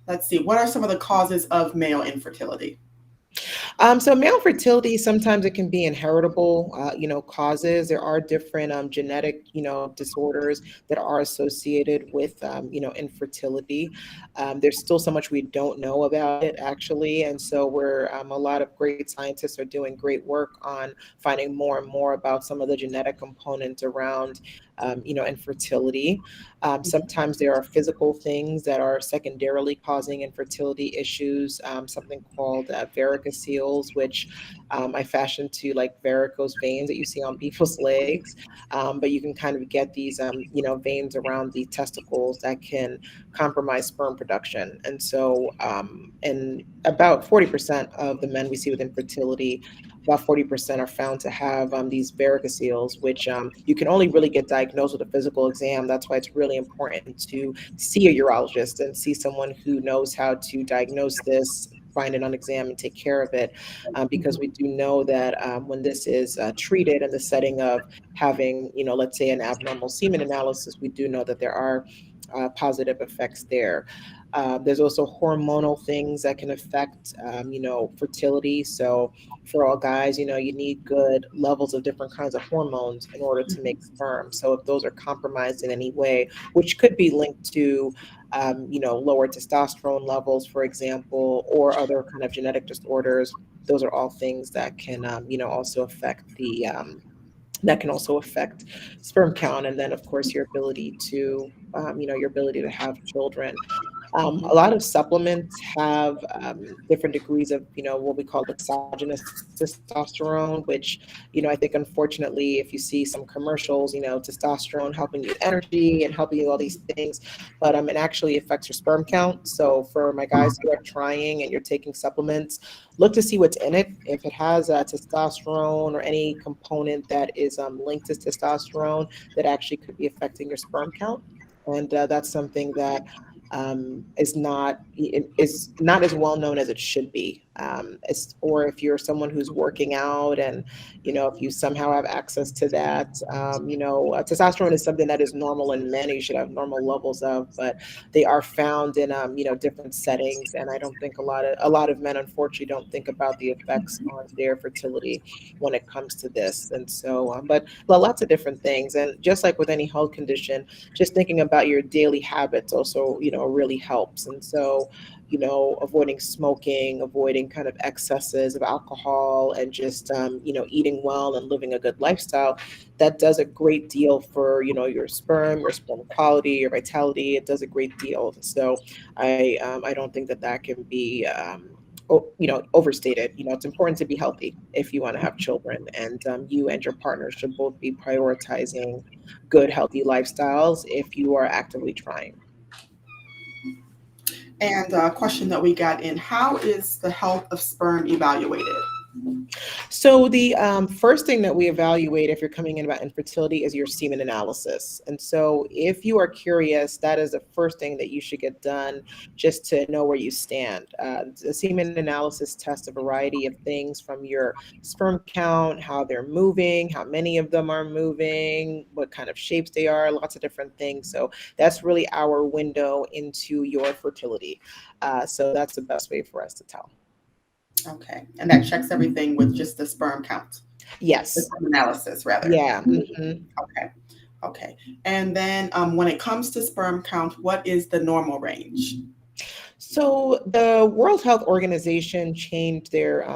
let's see, what are some of the causes of male infertility? So male fertility, sometimes it can be inheritable, causes. There are different genetic, disorders that are associated with, infertility. There's still so much we don't know about it, actually. And so a lot of great scientists are doing great work on finding more and more about some of the genetic components around, infertility. Sometimes there are physical things that are secondarily causing infertility issues, something called varicoceles, which I fashioned to like varicose veins that you see on people's legs. But you can kind of get these, veins around the testicles that can compromise sperm production. And so, in about 40% of the men we see with infertility, about 40% are found to have these varicoceles, which you can only really get diagnosed with a physical exam. That's why it's really important to see a urologist and see someone who knows how to diagnose this, find it on exam, and take care of it. Because we do know that when this is treated in the setting of having, let's say an abnormal semen analysis, we do know that there are positive effects there. There's also hormonal things that can affect, fertility. So for all guys, you need good levels of different kinds of hormones in order to make sperm. So if those are compromised in any way, which could be linked to, lower testosterone levels, for example, or other kind of genetic disorders, those are all things that can, also affect that can also affect sperm count, and then of course your ability to have children. A lot of supplements have different degrees of, what we call exogenous testosterone, which, I think unfortunately, if you see some commercials, testosterone helping you with energy and helping you with all these things, but it actually affects your sperm count. So for my guys who are trying and you're taking supplements, look to see what's in it. If it has testosterone or any component that is linked to testosterone, that actually could be affecting your sperm count. And that's something that is not as well known as it should be. Or if you're someone who's working out, and if you somehow have access to that, testosterone is something that is normal in men. You should have normal levels of, but they are found in different settings, and I don't think a lot of men unfortunately don't think about the effects on their fertility when it comes to this. And so, but lots of different things, and just like with any health condition, just thinking about your daily habits also, really helps. And so, avoiding smoking, avoiding kind of excesses of alcohol, and just, eating well and living a good lifestyle, that does a great deal for, your sperm quality, your vitality. It does a great deal. So I don't think that can be, overstated. It's important to be healthy if you want to have children, and you and your partner should both be prioritizing good, healthy lifestyles if you are actively trying. And a question that we got in: how is the health of sperm evaluated? So the first thing that we evaluate if you're coming in about infertility is your semen analysis. And so if you are curious, that is the first thing that you should get done, just to know where you stand. The semen analysis tests a variety of things, from your sperm count, how they're moving, how many of them are moving, what kind of shapes they are, lots of different things. So that's really our window into your fertility. So that's the best way for us to tell. Okay, and that checks everything with just the sperm count. Yes. The sperm analysis, rather. Yeah. Mm-hmm. Okay. And then when it comes to sperm count, what is the normal range? So the World Health Organization changed their,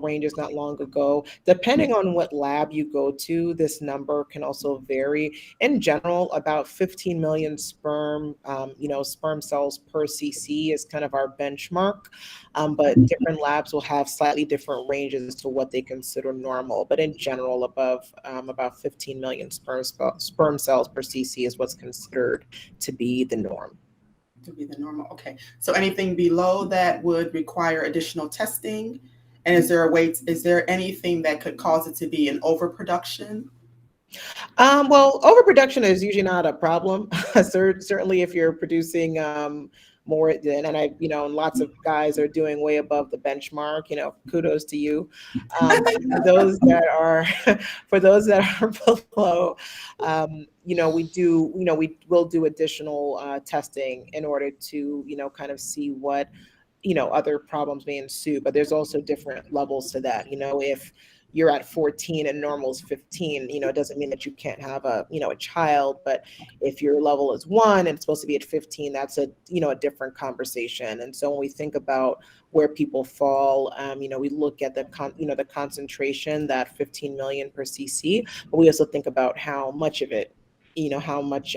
ranges not long ago. Depending on what lab you go to, this number can also vary. In general, about 15 million sperm cells per cc is kind of our benchmark. But different labs will have slightly different ranges as to what they consider normal. But in general, above about 15 million sperm cells per cc is what's considered to be the norm. To be the normal. Okay. So anything below that would require additional testing? And is there anything that could cause it to be an overproduction? Well, overproduction is usually not a problem. Certainly if you're producing more than, and lots of guys are doing way above the benchmark, kudos to you. But for those that are below, we will do additional testing in order to, kind of see what other problems may ensue, but there's also different levels to that. If you're at 14 and normal is 15, it doesn't mean that you can't have a child. But if your level is 1 and it's supposed to be at 15, that's a different conversation. And so when we think about where people fall, we look at the concentration, that 15 million per cc, but we also think about how much of it, how much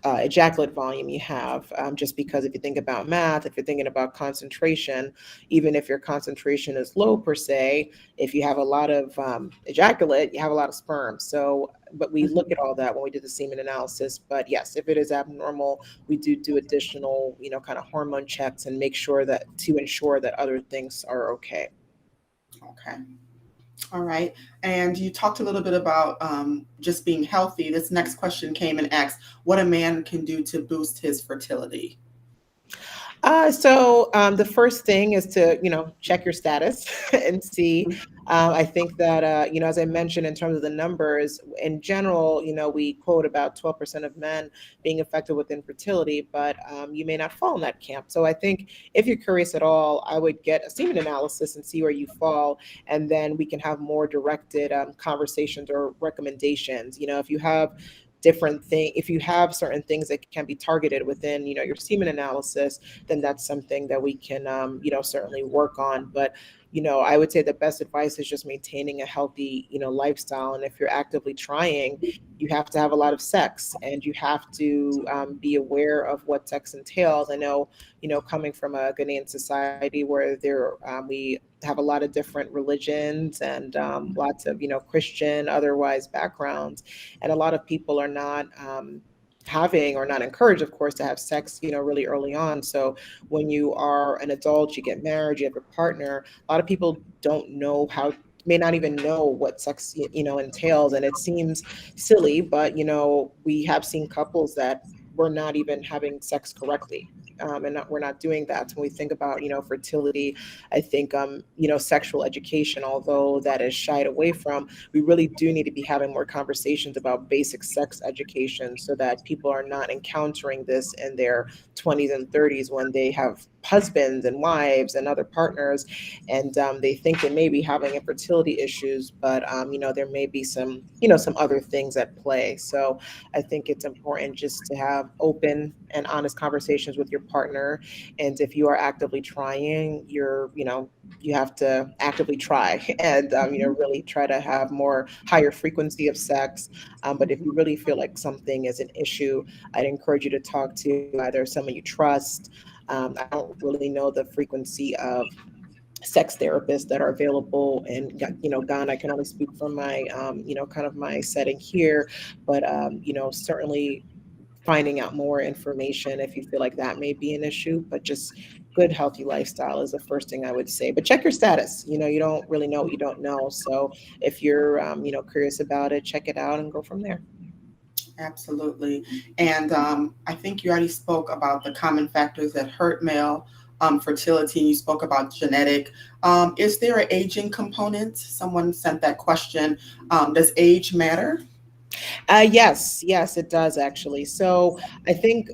ejaculate volume you have, just because if you think about math, if you're thinking about concentration, even if your concentration is low per se, if you have a lot of ejaculate, you have a lot of sperm. So, but we look at all that when we do the semen analysis. But yes, if it is abnormal, we do additional, kind of hormone checks and make sure that to ensure that other things are okay. Okay. All right. And you talked a little bit about just being healthy. This next question came and asked what a man can do to boost his fertility. So the first thing is to, check your status and see. I think that, as I mentioned, in terms of the numbers, in general, we quote about 12% of men being affected with infertility, but you may not fall in that camp. So I think if you're curious at all, I would get a semen analysis and see where you fall, and then we can have more directed conversations or recommendations. If you have if you have certain things that can be targeted within, your semen analysis, then that's something that we can, certainly work on. But, I would say the best advice is just maintaining a healthy, lifestyle. And if you're actively trying, you have to have a lot of sex, and you have to be aware of what sex entails. I know, coming from a Ghanaian society where we have a lot of different religions and lots of, Christian, otherwise backgrounds. And a lot of people are not having, or not encouraged, of course, to have sex, really early on. So when you are an adult, you get married, you have a partner, a lot of people may not even know what sex, entails. And it seems silly, but, we have seen couples that were not even having sex correctly. And we're not doing that. When we think about, fertility, I think, sexual education, although that is shied away from, we really do need to be having more conversations about basic sex education so that people are not encountering this in their 20s and 30s when they have husbands and wives and other partners, and they think they may be having infertility issues, but there may be some other things at play. So I think it's important just to have open and honest conversations with your partner. And if you are actively trying, you have to actively try and really try to have more higher frequency of sex. But if you really feel like something is an issue, I'd encourage you to talk to either someone you trust. I don't really know the frequency of sex therapists that are available in Ghana. I can only speak from my kind of my setting here, but certainly finding out more information if you feel like that may be an issue. But just good healthy lifestyle is the first thing I would say. But check your status. You don't really know what you don't know. So if you're curious about it, check it out and go from there. Absolutely. And I think you already spoke about the common factors that hurt male fertility. You spoke about genetic. Is there an aging component? Someone sent that question. Does age matter? Yes, it does actually. So I think,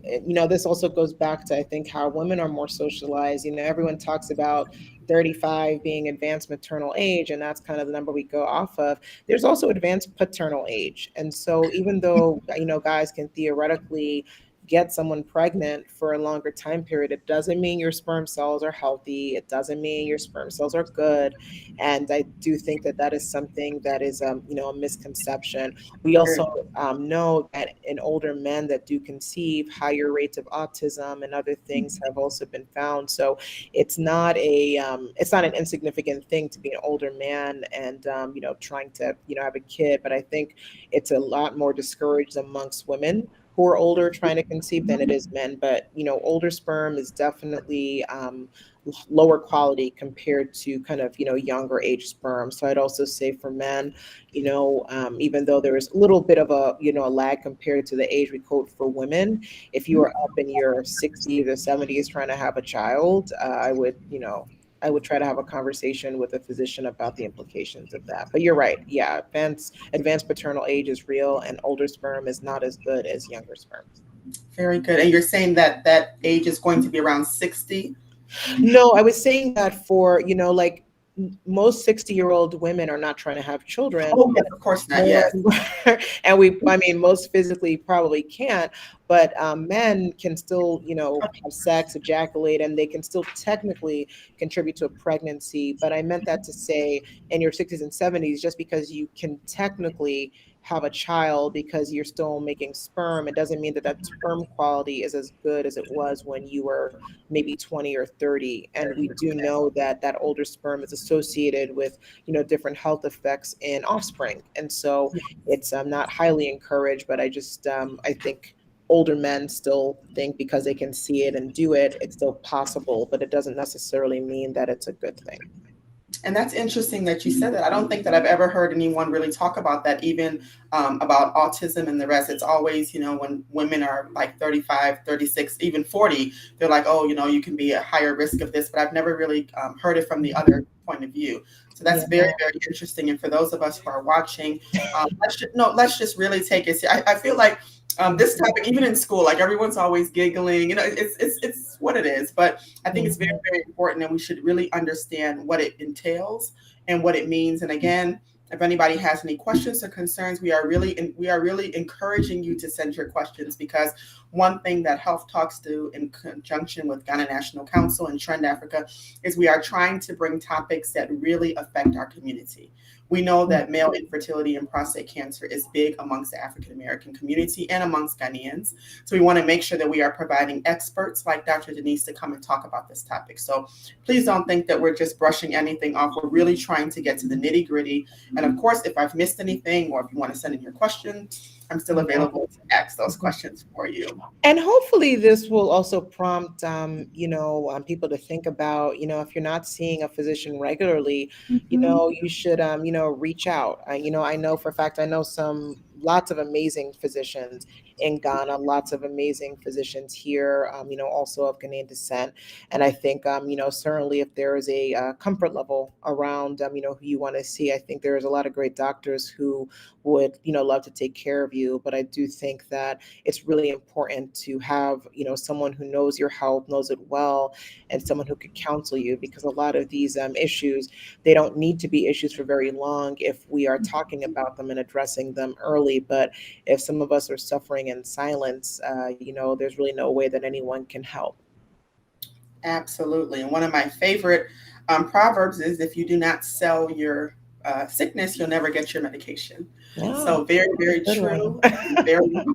this also goes back to, I think, how women are more socialized. Everyone talks about 35 being advanced maternal age, and that's kind of the number we go off of. There's also advanced paternal age. And so even though, guys can theoretically get someone pregnant for a longer time period, it doesn't mean your sperm cells are healthy. It doesn't mean your sperm cells are good. And I do think that that is something that is, a misconception. We also know that in older men that do conceive, higher rates of autism and other things have also been found. So it's not an insignificant thing to be an older man and, trying to, have a kid. But I think it's a lot more discouraged amongst women who are older trying to conceive than it is men. But, older sperm is definitely lower quality compared to kind of, younger age sperm. So I'd also say for men, even though there is a little bit of a lag compared to the age we quote for women, if you are up in your 60s or 70s trying to have a child, I would try to have a conversation with a physician about the implications of that. But you're right. Yeah, advanced paternal age is real, and older sperm is not as good as younger sperm. Very good. And you're saying that age is going to be around 60? No, I was saying that for, like most 60-year-old women are not trying to have children. Oh, yes, of course not. Yes. And most physically probably can't, but men can still, have sex, ejaculate, and they can still technically contribute to a pregnancy. But I meant that to say in your 60s and 70s, just because you can technically have a child because you're still making sperm, it doesn't mean that that sperm quality is as good as it was when you were maybe 20 or 30. And we do know that that older sperm is associated with, different health effects in offspring. And so it's not highly encouraged, but I think older men still think because they can see it and do it, it's still possible, but it doesn't necessarily mean that it's a good thing. And that's interesting that you said that. I don't think that I've ever heard anyone really talk about that, even about autism and the rest. It's always, when women are like 35, 36, even 40, they're like, oh, you can be at higher risk of this. But I've never really heard it from the other point of view. So that's very, very interesting. And for those of us who are watching, let's just really take it. I feel like this topic, even in school, like everyone's always giggling, it's what it is. But I think it's very, very important, and we should really understand what it entails and what it means. And again, if anybody has any questions or concerns, we are really encouraging you to send your questions, because one thing that Health Talks do in conjunction with Ghana National Council and Trend Africa is we are trying to bring topics that really affect our community. We know that male infertility and prostate cancer is big amongst the African American community and amongst Ghanaians. So we want to make sure that we are providing experts like Dr. Denise to come and talk about this topic. So please don't think that we're just brushing anything off. We're really trying to get to the nitty gritty. And of course, if I've missed anything, or if you want to send in your question, I'm still available to ask those questions for you. And hopefully this will also prompt, people to think about, if you're not seeing a physician regularly, you should, reach out. I know for a fact, I know lots of amazing physicians in Ghana, lots of amazing physicians here, also of Ghanaian descent. And I think, certainly if there is a comfort level around, who you want to see, I think there's a lot of great doctors who would, love to take care of you. But I do think that it's really important to have, someone who knows your health, knows it well, and someone who could counsel you, because a lot of these issues, they don't need to be issues for very long if we are talking about them and addressing them early. But if some of us are suffering in silence, there's really no way that anyone can help. Absolutely. And one of my favorite proverbs is, if you do not sell your sickness, you'll never get your medication. Yeah. So very, very true. Very,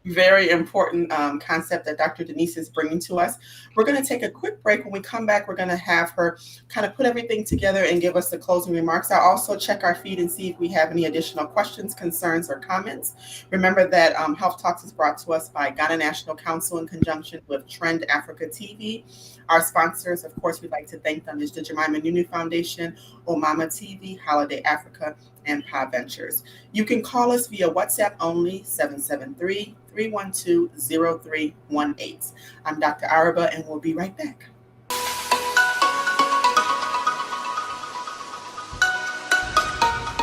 very important concept that Dr. Denise is bringing to us. We're going to take a quick break. When we come back, we're going to have her kind of put everything together and give us the closing remarks. I'll also check our feed and see if we have any additional questions, concerns, or comments. Remember that Health Talks is brought to us by Ghana National Council in conjunction with Trend Africa TV. Our sponsors, of course, we'd like to thank them, is the Jemima Nunu Foundation, Omama TV, Holiday Africa, and Pa Ventures. You can call us via WhatsApp only, 773-312-0318. I'm Dr. Araba, and we'll be right back.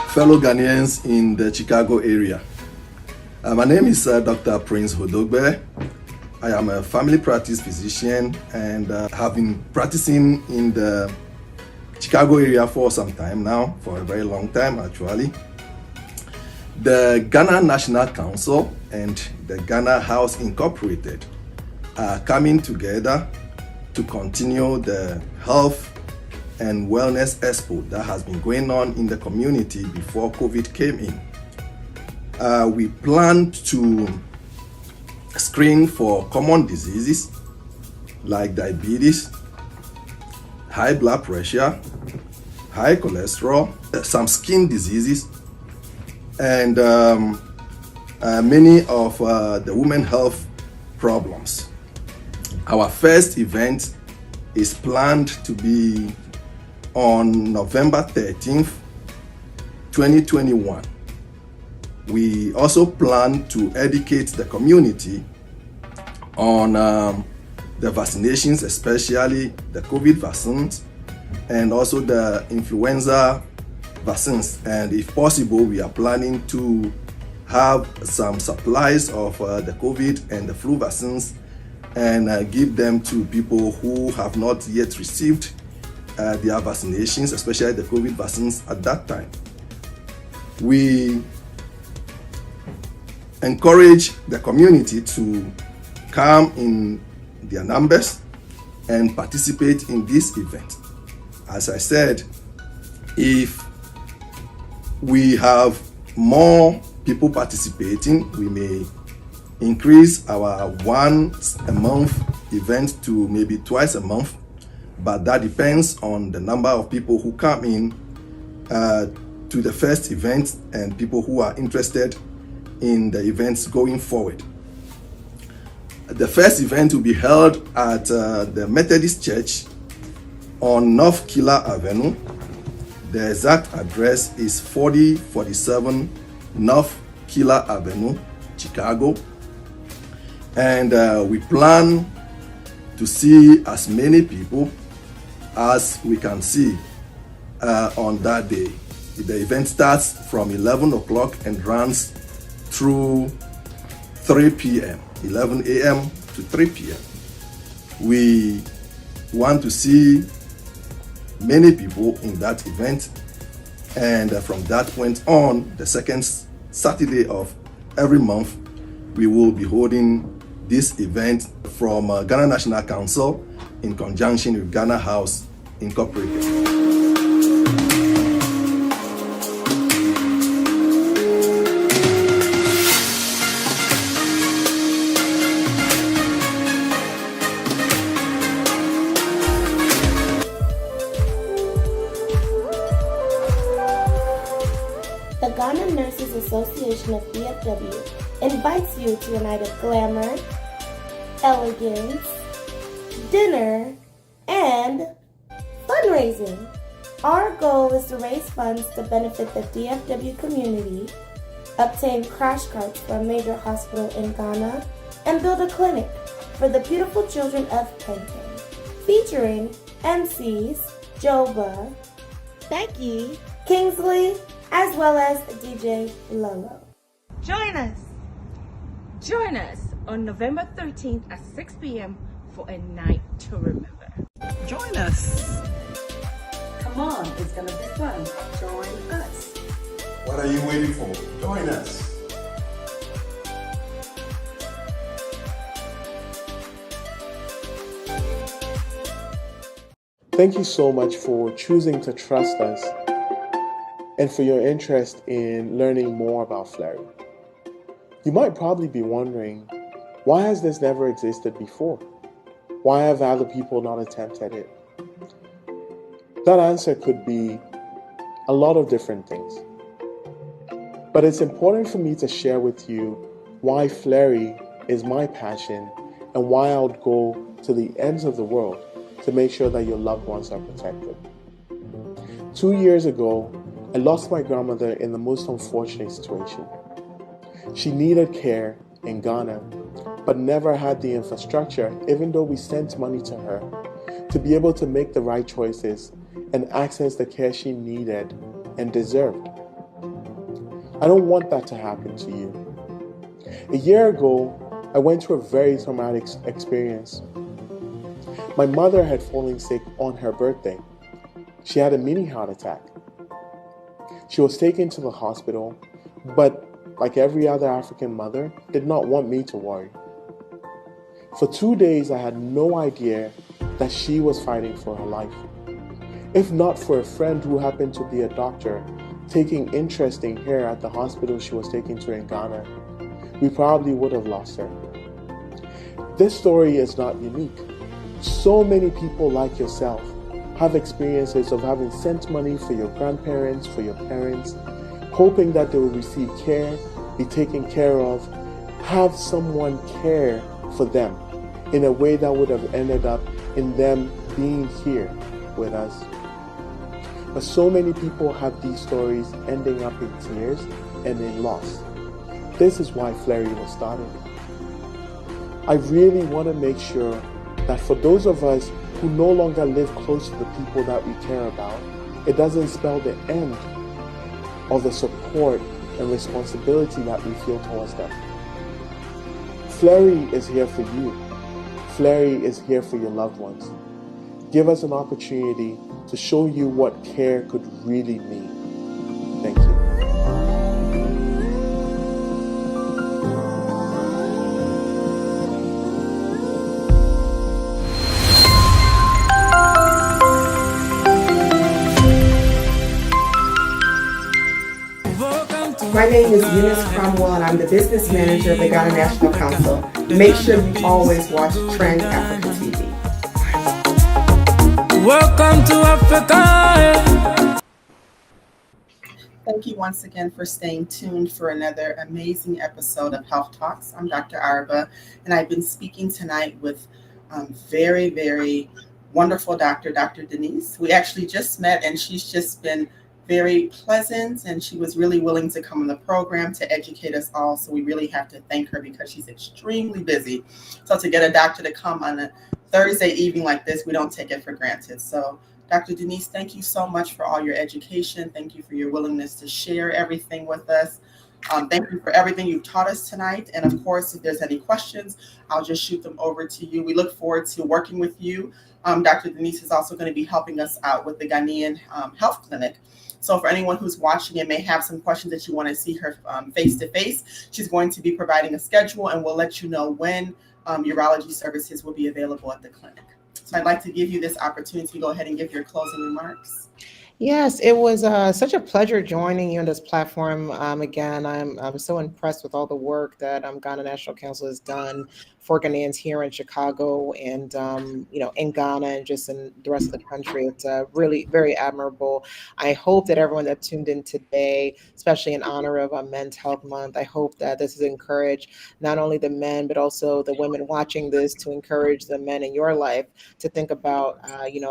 Fellow Ghanaians in the Chicago area, my name is Dr. Prince Hodogbe. I am a family practice physician and have been practicing in the Chicago area for some time now, for a very long time actually. The Ghana National Council and the Ghana House Incorporated are coming together to continue the health and wellness expo that has been going on in the community before COVID came in. We planned to screen for common diseases like diabetes, high blood pressure, high cholesterol, some skin diseases, and many of the women health problems. Our first event is planned to be on November 13th, 2021. We also plan to educate the community on the vaccinations, especially the COVID vaccines, and also the influenza vaccines. And if possible, we are planning to have some supplies of the COVID and the flu vaccines and give them to people who have not yet received their vaccinations, especially the COVID vaccines at that time. We encourage the community to come in their numbers and participate in this event. As I said, if we have more people participating, we may increase our once a month event to maybe twice a month, but that depends on the number of people who come in to the first event and people who are interested in the events going forward. The first event will be held at the Methodist Church on North Killer Avenue. The exact address is 4047 North Killer Avenue, Chicago. And we plan to see as many people as we can see on that day. The event starts from 11 o'clock and runs through 3 p.m., 11 a.m. to 3 p.m. We want to see many people in that event, and from that point on, the second Saturday of every month, we will be holding this event from Ghana National Council in conjunction with Ghana House Incorporated. The Ghana Nurses Association of DFW invites you to a night of glamour, elegance, dinner, and fundraising. Our goal is to raise funds to benefit the DFW community, obtain crash carts for a major hospital in Ghana, and build a clinic for the beautiful children of Kenton, featuring MCs Joba, Becky, Kingsley, as well as DJ Lolo. Join us! Join us on November 13th at 6 p.m. for a night to remember. Join us. Come on, it's gonna be fun. Join us. What are you waiting for? Join us. Thank you so much for choosing to trust us and for your interest in learning more about Flurry. You might probably be wondering, why has this never existed before? Why have other people not attempted it? That answer could be a lot of different things. But it's important for me to share with you why Flurry is my passion and why I would go to the ends of the world to make sure that your loved ones are protected. 2 years ago, I lost my grandmother in the most unfortunate situation. She needed care in Ghana, but never had the infrastructure, even though we sent money to her, to be able to make the right choices and access the care she needed and deserved. I don't want that to happen to you. A year ago, I went through a very traumatic experience. My mother had fallen sick on her birthday. She had a mini heart attack. She was taken to the hospital, but like every other African mother, did not want me to worry. For 2 days, I had no idea that she was fighting for her life. If not for a friend who happened to be a doctor taking interest in her at the hospital she was taken to in Ghana, we probably would have lost her. This story is not unique. So many people like yourself have experiences of having sent money for your grandparents, for your parents, hoping that they will receive care, be taken care of, have someone care for them in a way that would have ended up in them being here with us. But so many people have these stories ending up in tears and in loss. This is why Flurry was started. I really want to make sure that for those of us who no longer live close to the people that we care about, it doesn't spell the end of the support and responsibility that we feel towards them. Flurry is here for you. Flurry is here for your loved ones. Give us an opportunity to show you what care could really mean. Thank you. My name is Eunice Cromwell, and I'm the business manager of the Ghana National Council. Make sure you always watch Trend Africa TV. Welcome to Africa. Thank you once again for staying tuned for another amazing episode of Health Talks. I'm Dr. Araba, and I've been speaking tonight with very, very wonderful Dr. Denise. We actually just met, and she's just been very pleasant, and she was really willing to come on the program to educate us all. So we really have to thank her because she's extremely busy. So to get a doctor to come on a Thursday evening like this, we don't take it for granted. So Dr. Denise, thank you so much for all your education. Thank you for your willingness to share everything with us. Thank you for everything you've taught us tonight. And of course, if there's any questions, I'll just shoot them over to you. We look forward to working with you. Dr. Denise is also going to be helping us out with the Ghanaian Health Clinic. So for anyone who's watching and may have some questions that you want to see her face-to-face, she's going to be providing a schedule, and we'll let you know when urology services will be available at the clinic. So I'd like to give you this opportunity to go ahead and give your closing remarks. Yes, it was such a pleasure joining you on this platform. Again, I'm so impressed with all the work that Ghana National Council has done for Ghanaians here in Chicago and, in Ghana and just in the rest of the country. It's really very admirable. I hope that everyone that tuned in today, especially in honor of Men's Health Month, I hope that this has encouraged not only the men, but also the women watching this to encourage the men in your life to think about,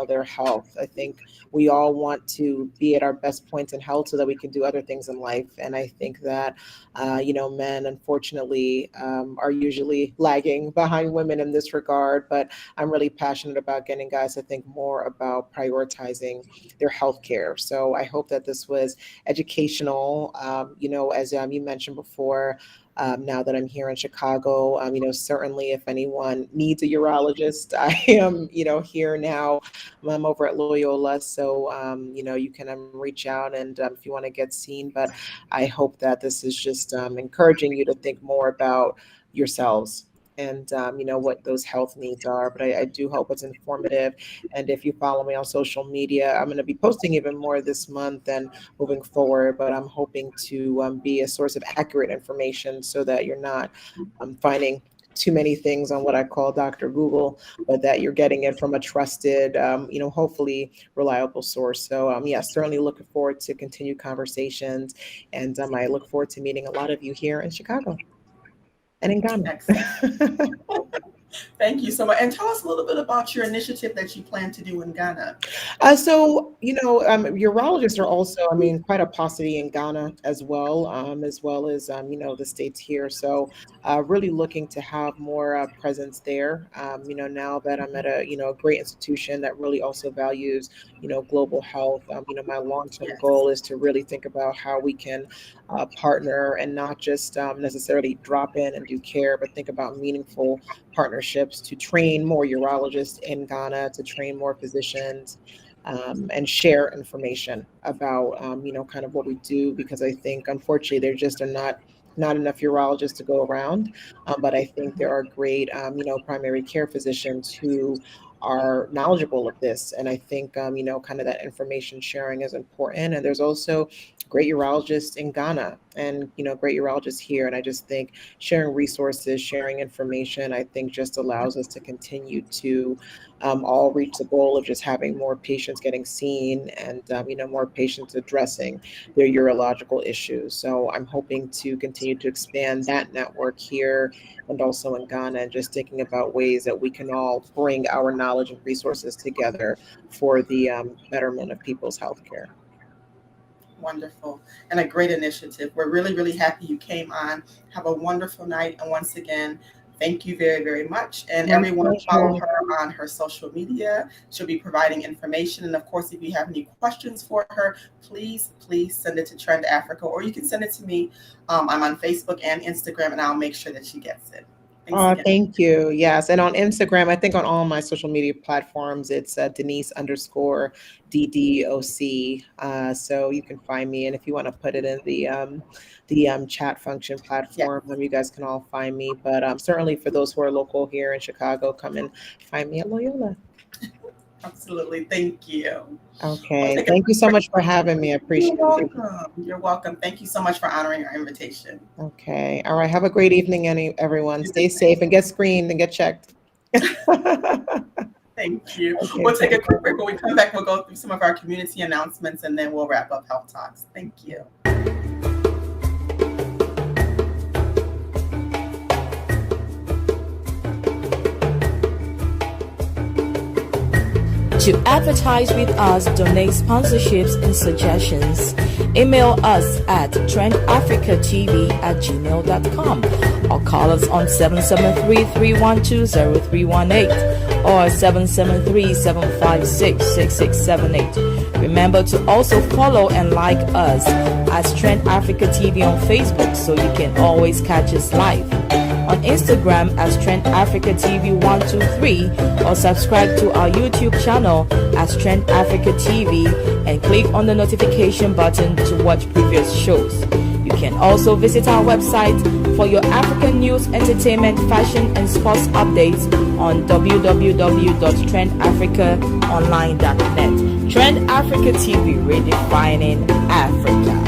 their health. I think we all want to be at our best points in health so that we can do other things in life. And I think that, men, unfortunately, are usually lagging behind women in this regard, but I'm really passionate about getting guys to think more about prioritizing their health care. So I hope that this was educational. As you mentioned before, now that I'm here in Chicago, certainly if anyone needs a urologist, I am, here now. I'm over at Loyola, so, you can reach out and if you want to get seen. But I hope that this is just encouraging you to think more about yourselves and what those health needs are. But I do hope it's informative. And if you follow me on social media, I'm going to be posting even more this month and moving forward. But I'm hoping to be a source of accurate information so that you're not finding too many things on what I call Dr. Google, but that you're getting it from a trusted, hopefully reliable source. So yes, certainly looking forward to continued conversations. And I look forward to meeting a lot of you here in Chicago and in Ghana. Thank you so much. And tell us a little bit about your initiative that you plan to do in Ghana. Urologists are also, quite a paucity in Ghana as well as, the States here. So really looking to have more presence there, now that I'm at a great institution that really also values, global health. My long-term goal is to really think about how we can partner and not just necessarily drop in and do care, but think about meaningful partnerships to train more urologists in Ghana, to train more physicians, and share information about, kind of what we do, because I think, unfortunately, there just are not enough urologists to go around. But I think there are great, primary care physicians who are knowledgeable of this. And I think, kind of that information sharing is important. And there's also great urologists in Ghana and, great urologists here. And I just think sharing resources, sharing information, I think just allows us to continue to all reach the goal of just having more patients getting seen and, more patients addressing their urological issues. So I'm hoping to continue to expand that network here and also in Ghana, and just thinking about ways that we can all bring our knowledge and resources together for the betterment of people's healthcare. Wonderful. And a great initiative. We're really, really happy you came on. Have a wonderful night. And once again, thank you very, very much. And everyone follow her on her social media. She'll be providing information. And of course, if you have any questions for her, please send it to Trend Africa, or you can send it to me. I'm on Facebook and Instagram, and I'll make sure that she gets it. Thanks again. Thank you. Yes. And on Instagram, I think on all my social media platforms, it's Denise_DDOC. So you can find me. And if you want to put it in the chat function platform, you guys can all find me. But certainly for those who are local here in Chicago, come and find me at Loyola. Absolutely. Thank you. Okay. Thank you so much for having me. I appreciate it. You're welcome. Thank you so much for honoring our invitation. Okay. All right. Have a great evening, everyone. Stay safe and get screened and get checked. Thank you. Okay, we'll take a quick break. When we come back, we'll go through some of our community announcements, and then we'll wrap up Health Talks. Thank you. To advertise with us, donate sponsorships and suggestions, email us at trendafricatv@gmail.com or call us on 773-312-0318 or 773-756-6678. Remember to also follow and like us as Trend Africa TV on Facebook so you can always catch us live. On Instagram as Trend Africa TV 123 or subscribe to our YouTube channel as Trend Africa TV and click on the notification button to watch previous shows. You can also visit our website for your African news, entertainment, fashion and sports updates on www.trendafricaonline.net. Trend Africa TV, redefining Africa.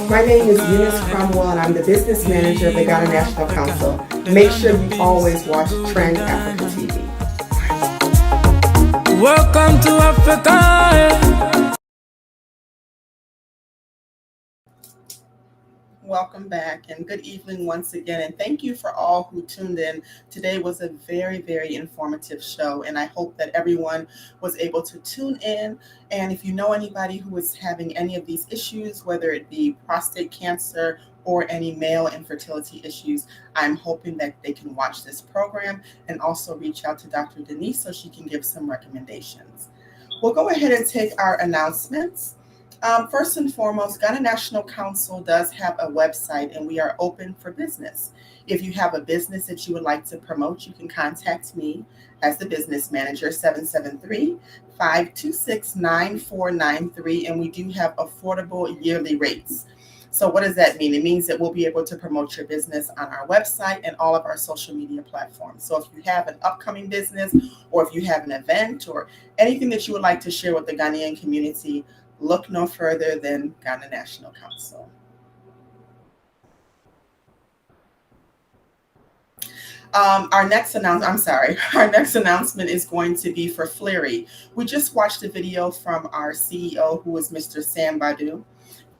My name is Eunice Cromwell, and I'm the business manager of the Ghana National Council. Make sure you always watch Trend Africa TV. Welcome to Africa. Welcome back and good evening once again, and thank you for all who tuned in. Today was a very, very informative show, and I hope that everyone was able to tune in. And if you know anybody who is having any of these issues, whether it be prostate cancer or any male infertility issues, I'm hoping that they can watch this program and also reach out to Dr. Denise so she can give some recommendations. We'll go ahead and take our announcements. First and foremost, Ghana National Council does have a website, and we are open for business. If you have a business that you would like to promote, you can contact me as the business manager, 773-526-9493, and we do have affordable yearly rates. So what does that mean? It means that we'll be able to promote your business on our website and all of our social media platforms. So if you have an upcoming business, or if you have an event or anything that you would like to share with the Ghanaian community, look no further than Ghana National Council. Our next announcement is going to be for Fleary. We just watched a video from our CEO, who is Mr. Sam Badu.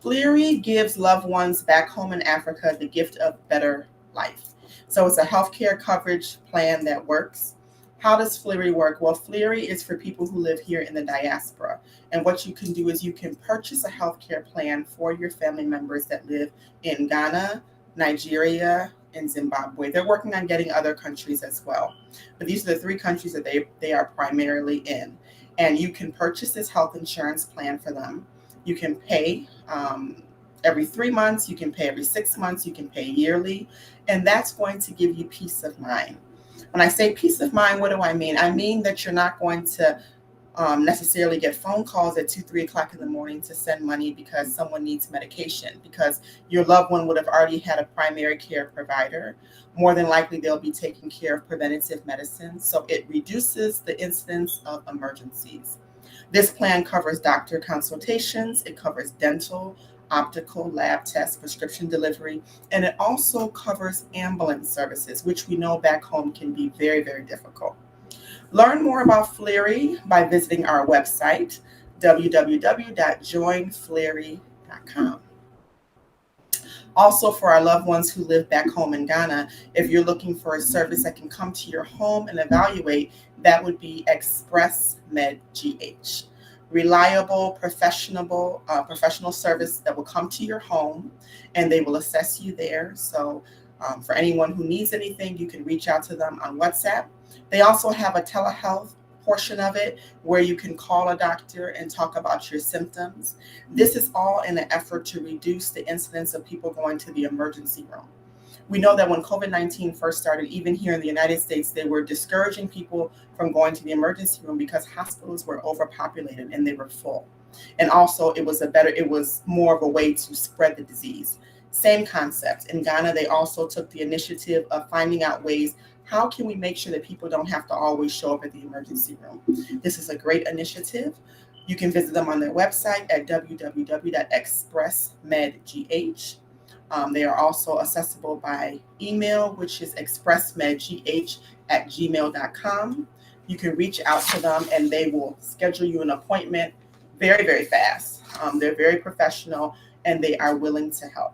Fleary gives loved ones back home in Africa the gift of better life. So it's a healthcare coverage plan that works. How does Fleary work? Well, Fleary is for people who live here in the diaspora. And what you can do is you can purchase a healthcare plan for your family members that live in Ghana, Nigeria, and Zimbabwe. They're working on getting other countries as well. But these are the three countries that they are primarily in. And you can purchase this health insurance plan for them. You can pay every 3 months. You can pay every 6 months. You can pay yearly. And that's going to give you peace of mind. When I say peace of mind, what do I mean? I mean that you're not going to necessarily get phone calls at 2, 3 o'clock in the morning to send money because someone needs medication, because your loved one would have already had a primary care provider. More than likely, they'll be taking care of preventative medicine. So it reduces the incidence of emergencies. This plan covers doctor consultations. It covers dental, optical, lab tests, prescription delivery, and it also covers ambulance services, which we know back home can be very, very difficult. Learn more about Fleary by visiting our website, www.joinfleary.com. Also, for our loved ones who live back home in Ghana, if you're looking for a service that can come to your home and evaluate, that would be Express Med GH. Reliable, professional service that will come to your home, and they will assess you there. So for anyone who needs anything, you can reach out to them on WhatsApp. They also have a telehealth portion of it where you can call a doctor and talk about your symptoms. This is all in an effort to reduce the incidence of people going to the emergency room. We know that when COVID-19 first started, even here in the United States, they were discouraging people from going to the emergency room because hospitals were overpopulated and they were full. And also it was more of a way to spread the disease. Same concept. In Ghana, they also took the initiative of finding out ways, how can we make sure that people don't have to always show up at the emergency room? This is a great initiative. You can visit them on their website at www.expressmedgh. They are also accessible by email, which is expressmedgh@gmail.com. You can reach out to them and they will schedule you an appointment very, very fast. They're very professional and they are willing to help.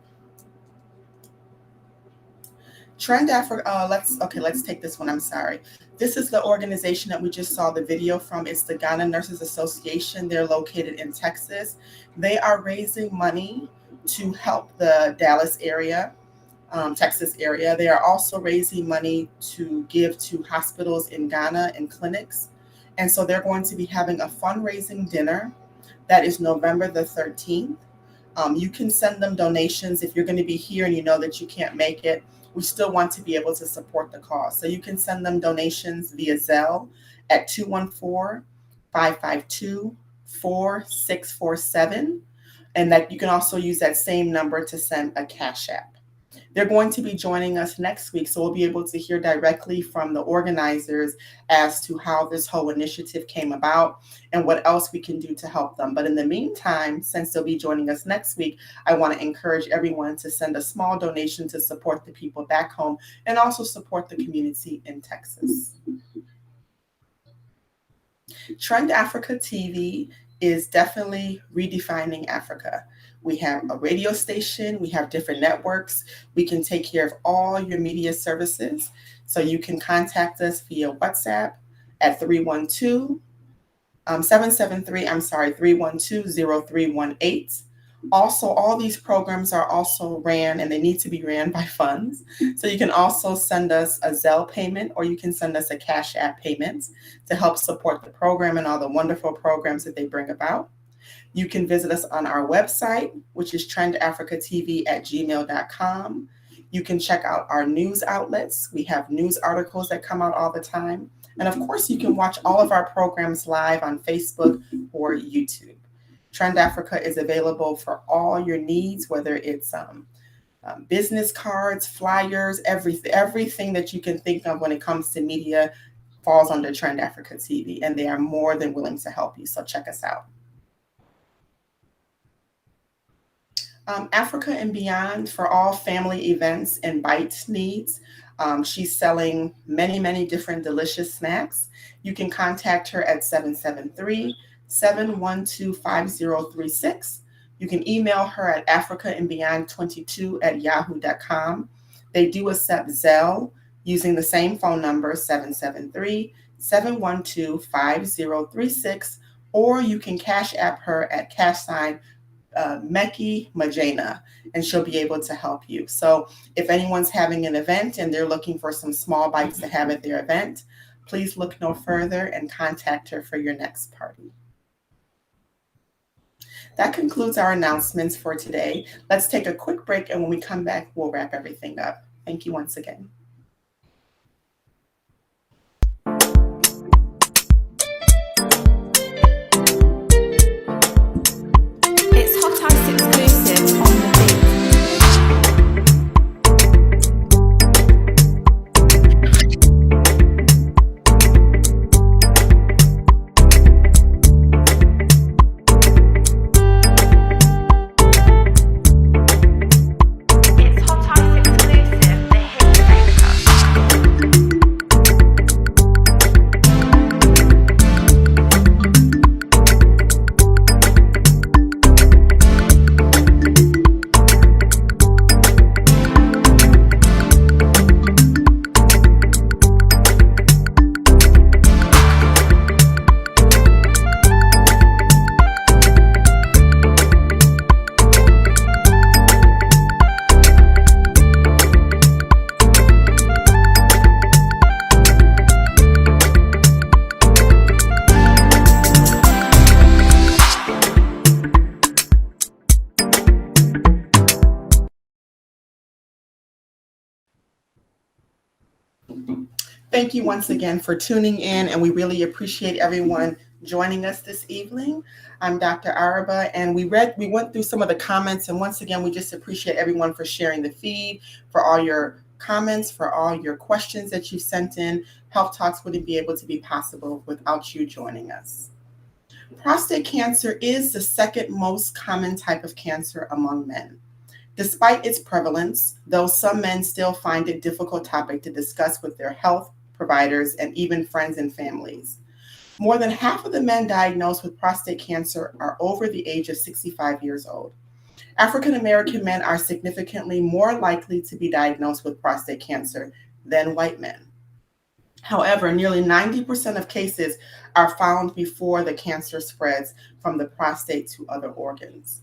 Trend Africa, let's take this one, I'm sorry. This is the organization that we just saw the video from. It's the Ghana Nurses Association. They're located in Texas. They are raising money to help the Dallas area, Texas area. They are also raising money to give to hospitals in Ghana and clinics. And so they're going to be having a fundraising dinner that is November the 13th. You can send them donations if you're going to be here and you know that you can't make it. We still want to be able to support the cause. So you can send them donations via Zelle at 214-552-4647. And that you can also use that same number to send a Cash App. They're going to be joining us next week, so we'll be able to hear directly from the organizers as to how this whole initiative came about and what else we can do to help them. But in the meantime, since they'll be joining us next week, I want to encourage everyone to send a small donation to support the people back home and also support the community in Texas. Trend Africa TV is definitely redefining Africa. We have a radio station, we have different networks. We can take care of all your media services. So you can contact us via WhatsApp at 312-0318. Also, all these programs are also ran and they need to be ran by funds. So you can also send us a Zelle payment or you can send us a Cash App payment to help support the program and all the wonderful programs that they bring about. You can visit us on our website, which is trendafricatv@gmail.com. You can check out our news outlets. We have news articles that come out all the time. And of course, you can watch all of our programs live on Facebook or YouTube. Trend Africa is available for all your needs, whether it's business cards, flyers, everything that you can think of when it comes to media falls under Trend Africa TV, and they are more than willing to help you. So check us out. Africa and Beyond for all family events and bite needs. She's selling many, many different delicious snacks. You can contact her at 773-712-5036. You can email her at africaandbeyond22@yahoo.com. They do accept Zelle using the same phone number, 773-712-5036, or you can Cash App her at Meki Majena, and she'll be able to help you. So if anyone's having an event and they're looking for some small bites to have at their event, please look no further and contact her for your next party. That concludes our announcements for today. Let's take a quick break, and when we come back, we'll wrap everything up. Thank you once again. It's Hot Ice exclusive, the hit Thank you once again for tuning in, and we really appreciate everyone joining us this evening. I'm Dr. Araba, and we went through some of the comments, and once again, we just appreciate everyone for sharing the feed, for all your comments, for all your questions that you sent in. Health Talks wouldn't be able to be possible without you joining us. Prostate cancer is the second most common type of cancer among men. Despite its prevalence, though some men still find it a difficult topic to discuss with their health providers and even friends and families. More than half of the men diagnosed with prostate cancer are over the age of 65 years old. African American men are significantly more likely to be diagnosed with prostate cancer than white men. However, nearly 90% of cases are found before the cancer spreads from the prostate to other organs.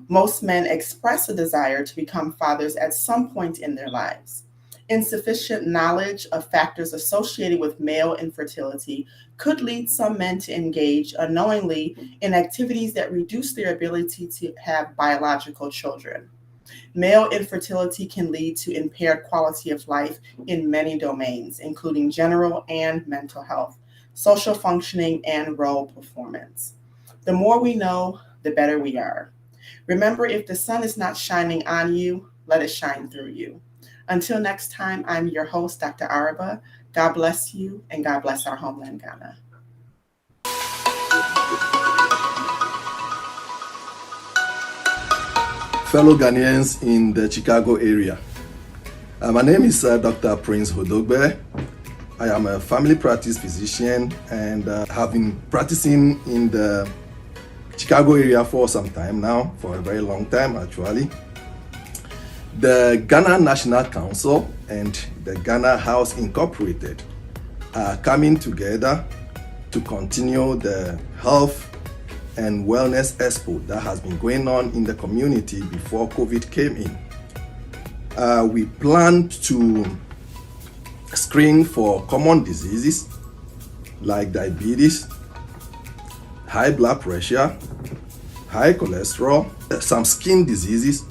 Most men express a desire to become fathers at some point in their lives. Insufficient knowledge of factors associated with male infertility could lead some men to engage unknowingly in activities that reduce their ability to have biological children. Male infertility can lead to impaired quality of life in many domains, including general and mental health, social functioning, and role performance. The more we know, the better we are. Remember, if the sun is not shining on you, let it shine through you. Until next time, I'm your host, Dr. Araba. God bless you, and God bless our homeland, Ghana. Fellow Ghanaians in the Chicago area, my name is Dr. Prince Hodogbe. I am a family practice physician and have been practicing in the Chicago area for some time now, for a very long time actually. The Ghana National Council and the Ghana House Incorporated are coming together to continue the health and wellness expo that has been going on in the community before COVID came in. We plan to screen for common diseases like diabetes, high blood pressure, high cholesterol, some skin diseases,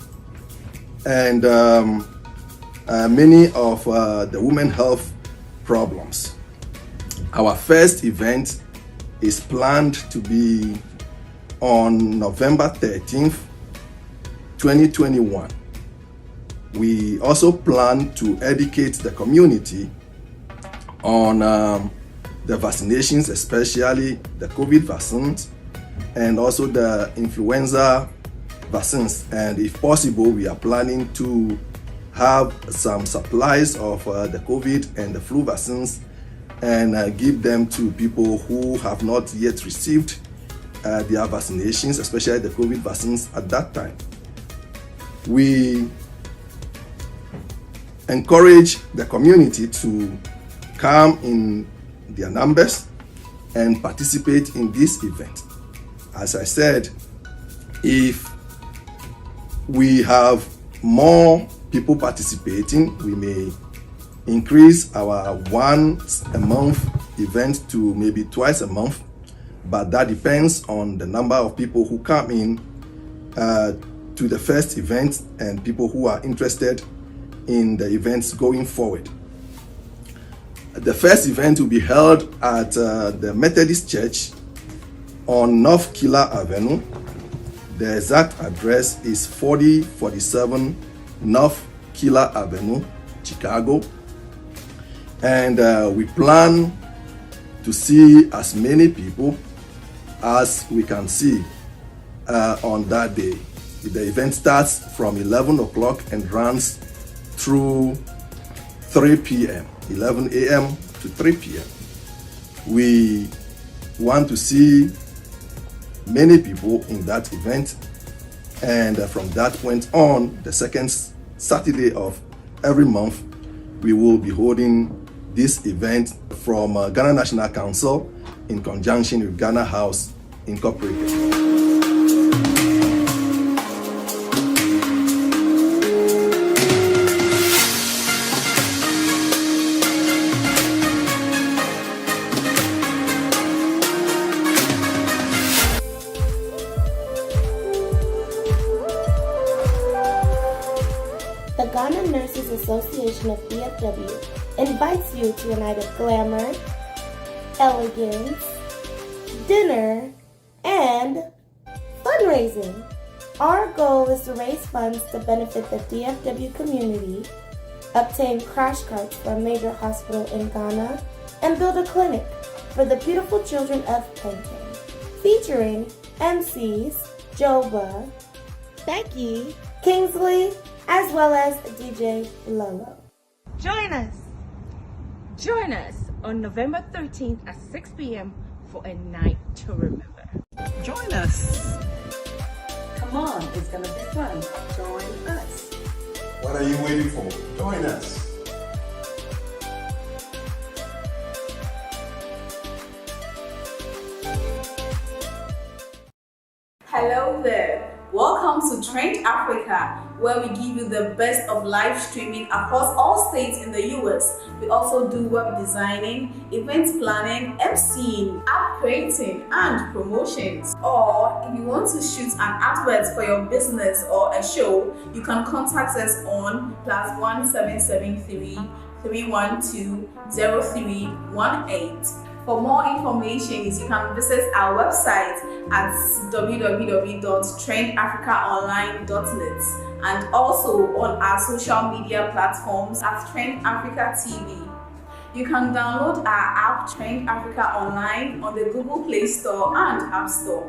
and many of the women health problems. Our first event is planned to be on November 13th, 2021. We also plan to educate the community on the vaccinations, especially the COVID vaccines and also the influenza vaccines. And if possible, we are planning to have some supplies of the COVID and the flu vaccines and give them to people who have not yet received their vaccinations, especially the COVID vaccines at that time. We encourage the community to come in their numbers and participate in this event. As I said, if we have more people participating, we may increase our once a month event to maybe twice a month, but that depends on the number of people who come in to the first event and people who are interested in the events going forward. The first event will be held at the Methodist Church on North Killer Avenue. The exact address is 4047 North Killer Avenue, Chicago. And we plan to see as many people as we can see on that day. The event starts from 11 o'clock and runs through 3 p.m., 11 a.m. to 3 p.m. We want to see many people in that event, and from that point on, the second Saturday of every month, we will be holding this event from Ghana National Council in conjunction with Ghana House Incorporated. The Ghana Nurses Association of DFW invites you to a night of glamour, elegance, dinner, and fundraising. Our goal is to raise funds to benefit the DFW community, obtain crash carts for a major hospital in Ghana, and build a clinic for the beautiful children of Penton, featuring MCs Joba, Becky, Kingsley, as well as DJ Lolo. Join us! Join us on November 13th at 6 p.m. for a night to remember. Join us. Come on, it's gonna be fun. Join us. What are you waiting for? Join us. Hello there. Welcome to Trend Africa, where we give you the best of live streaming across all states in the US. We also do web designing, event planning, MCing, app creating, and promotions. Or if you want to shoot an advert for your business or a show, you can contact us on +1 773 312 0318. For more information, you can visit our website at www.trendafricaonline.net and also on our social media platforms at Trend Africa TV. You can download our app Trend Africa Online on the Google Play Store and App Store.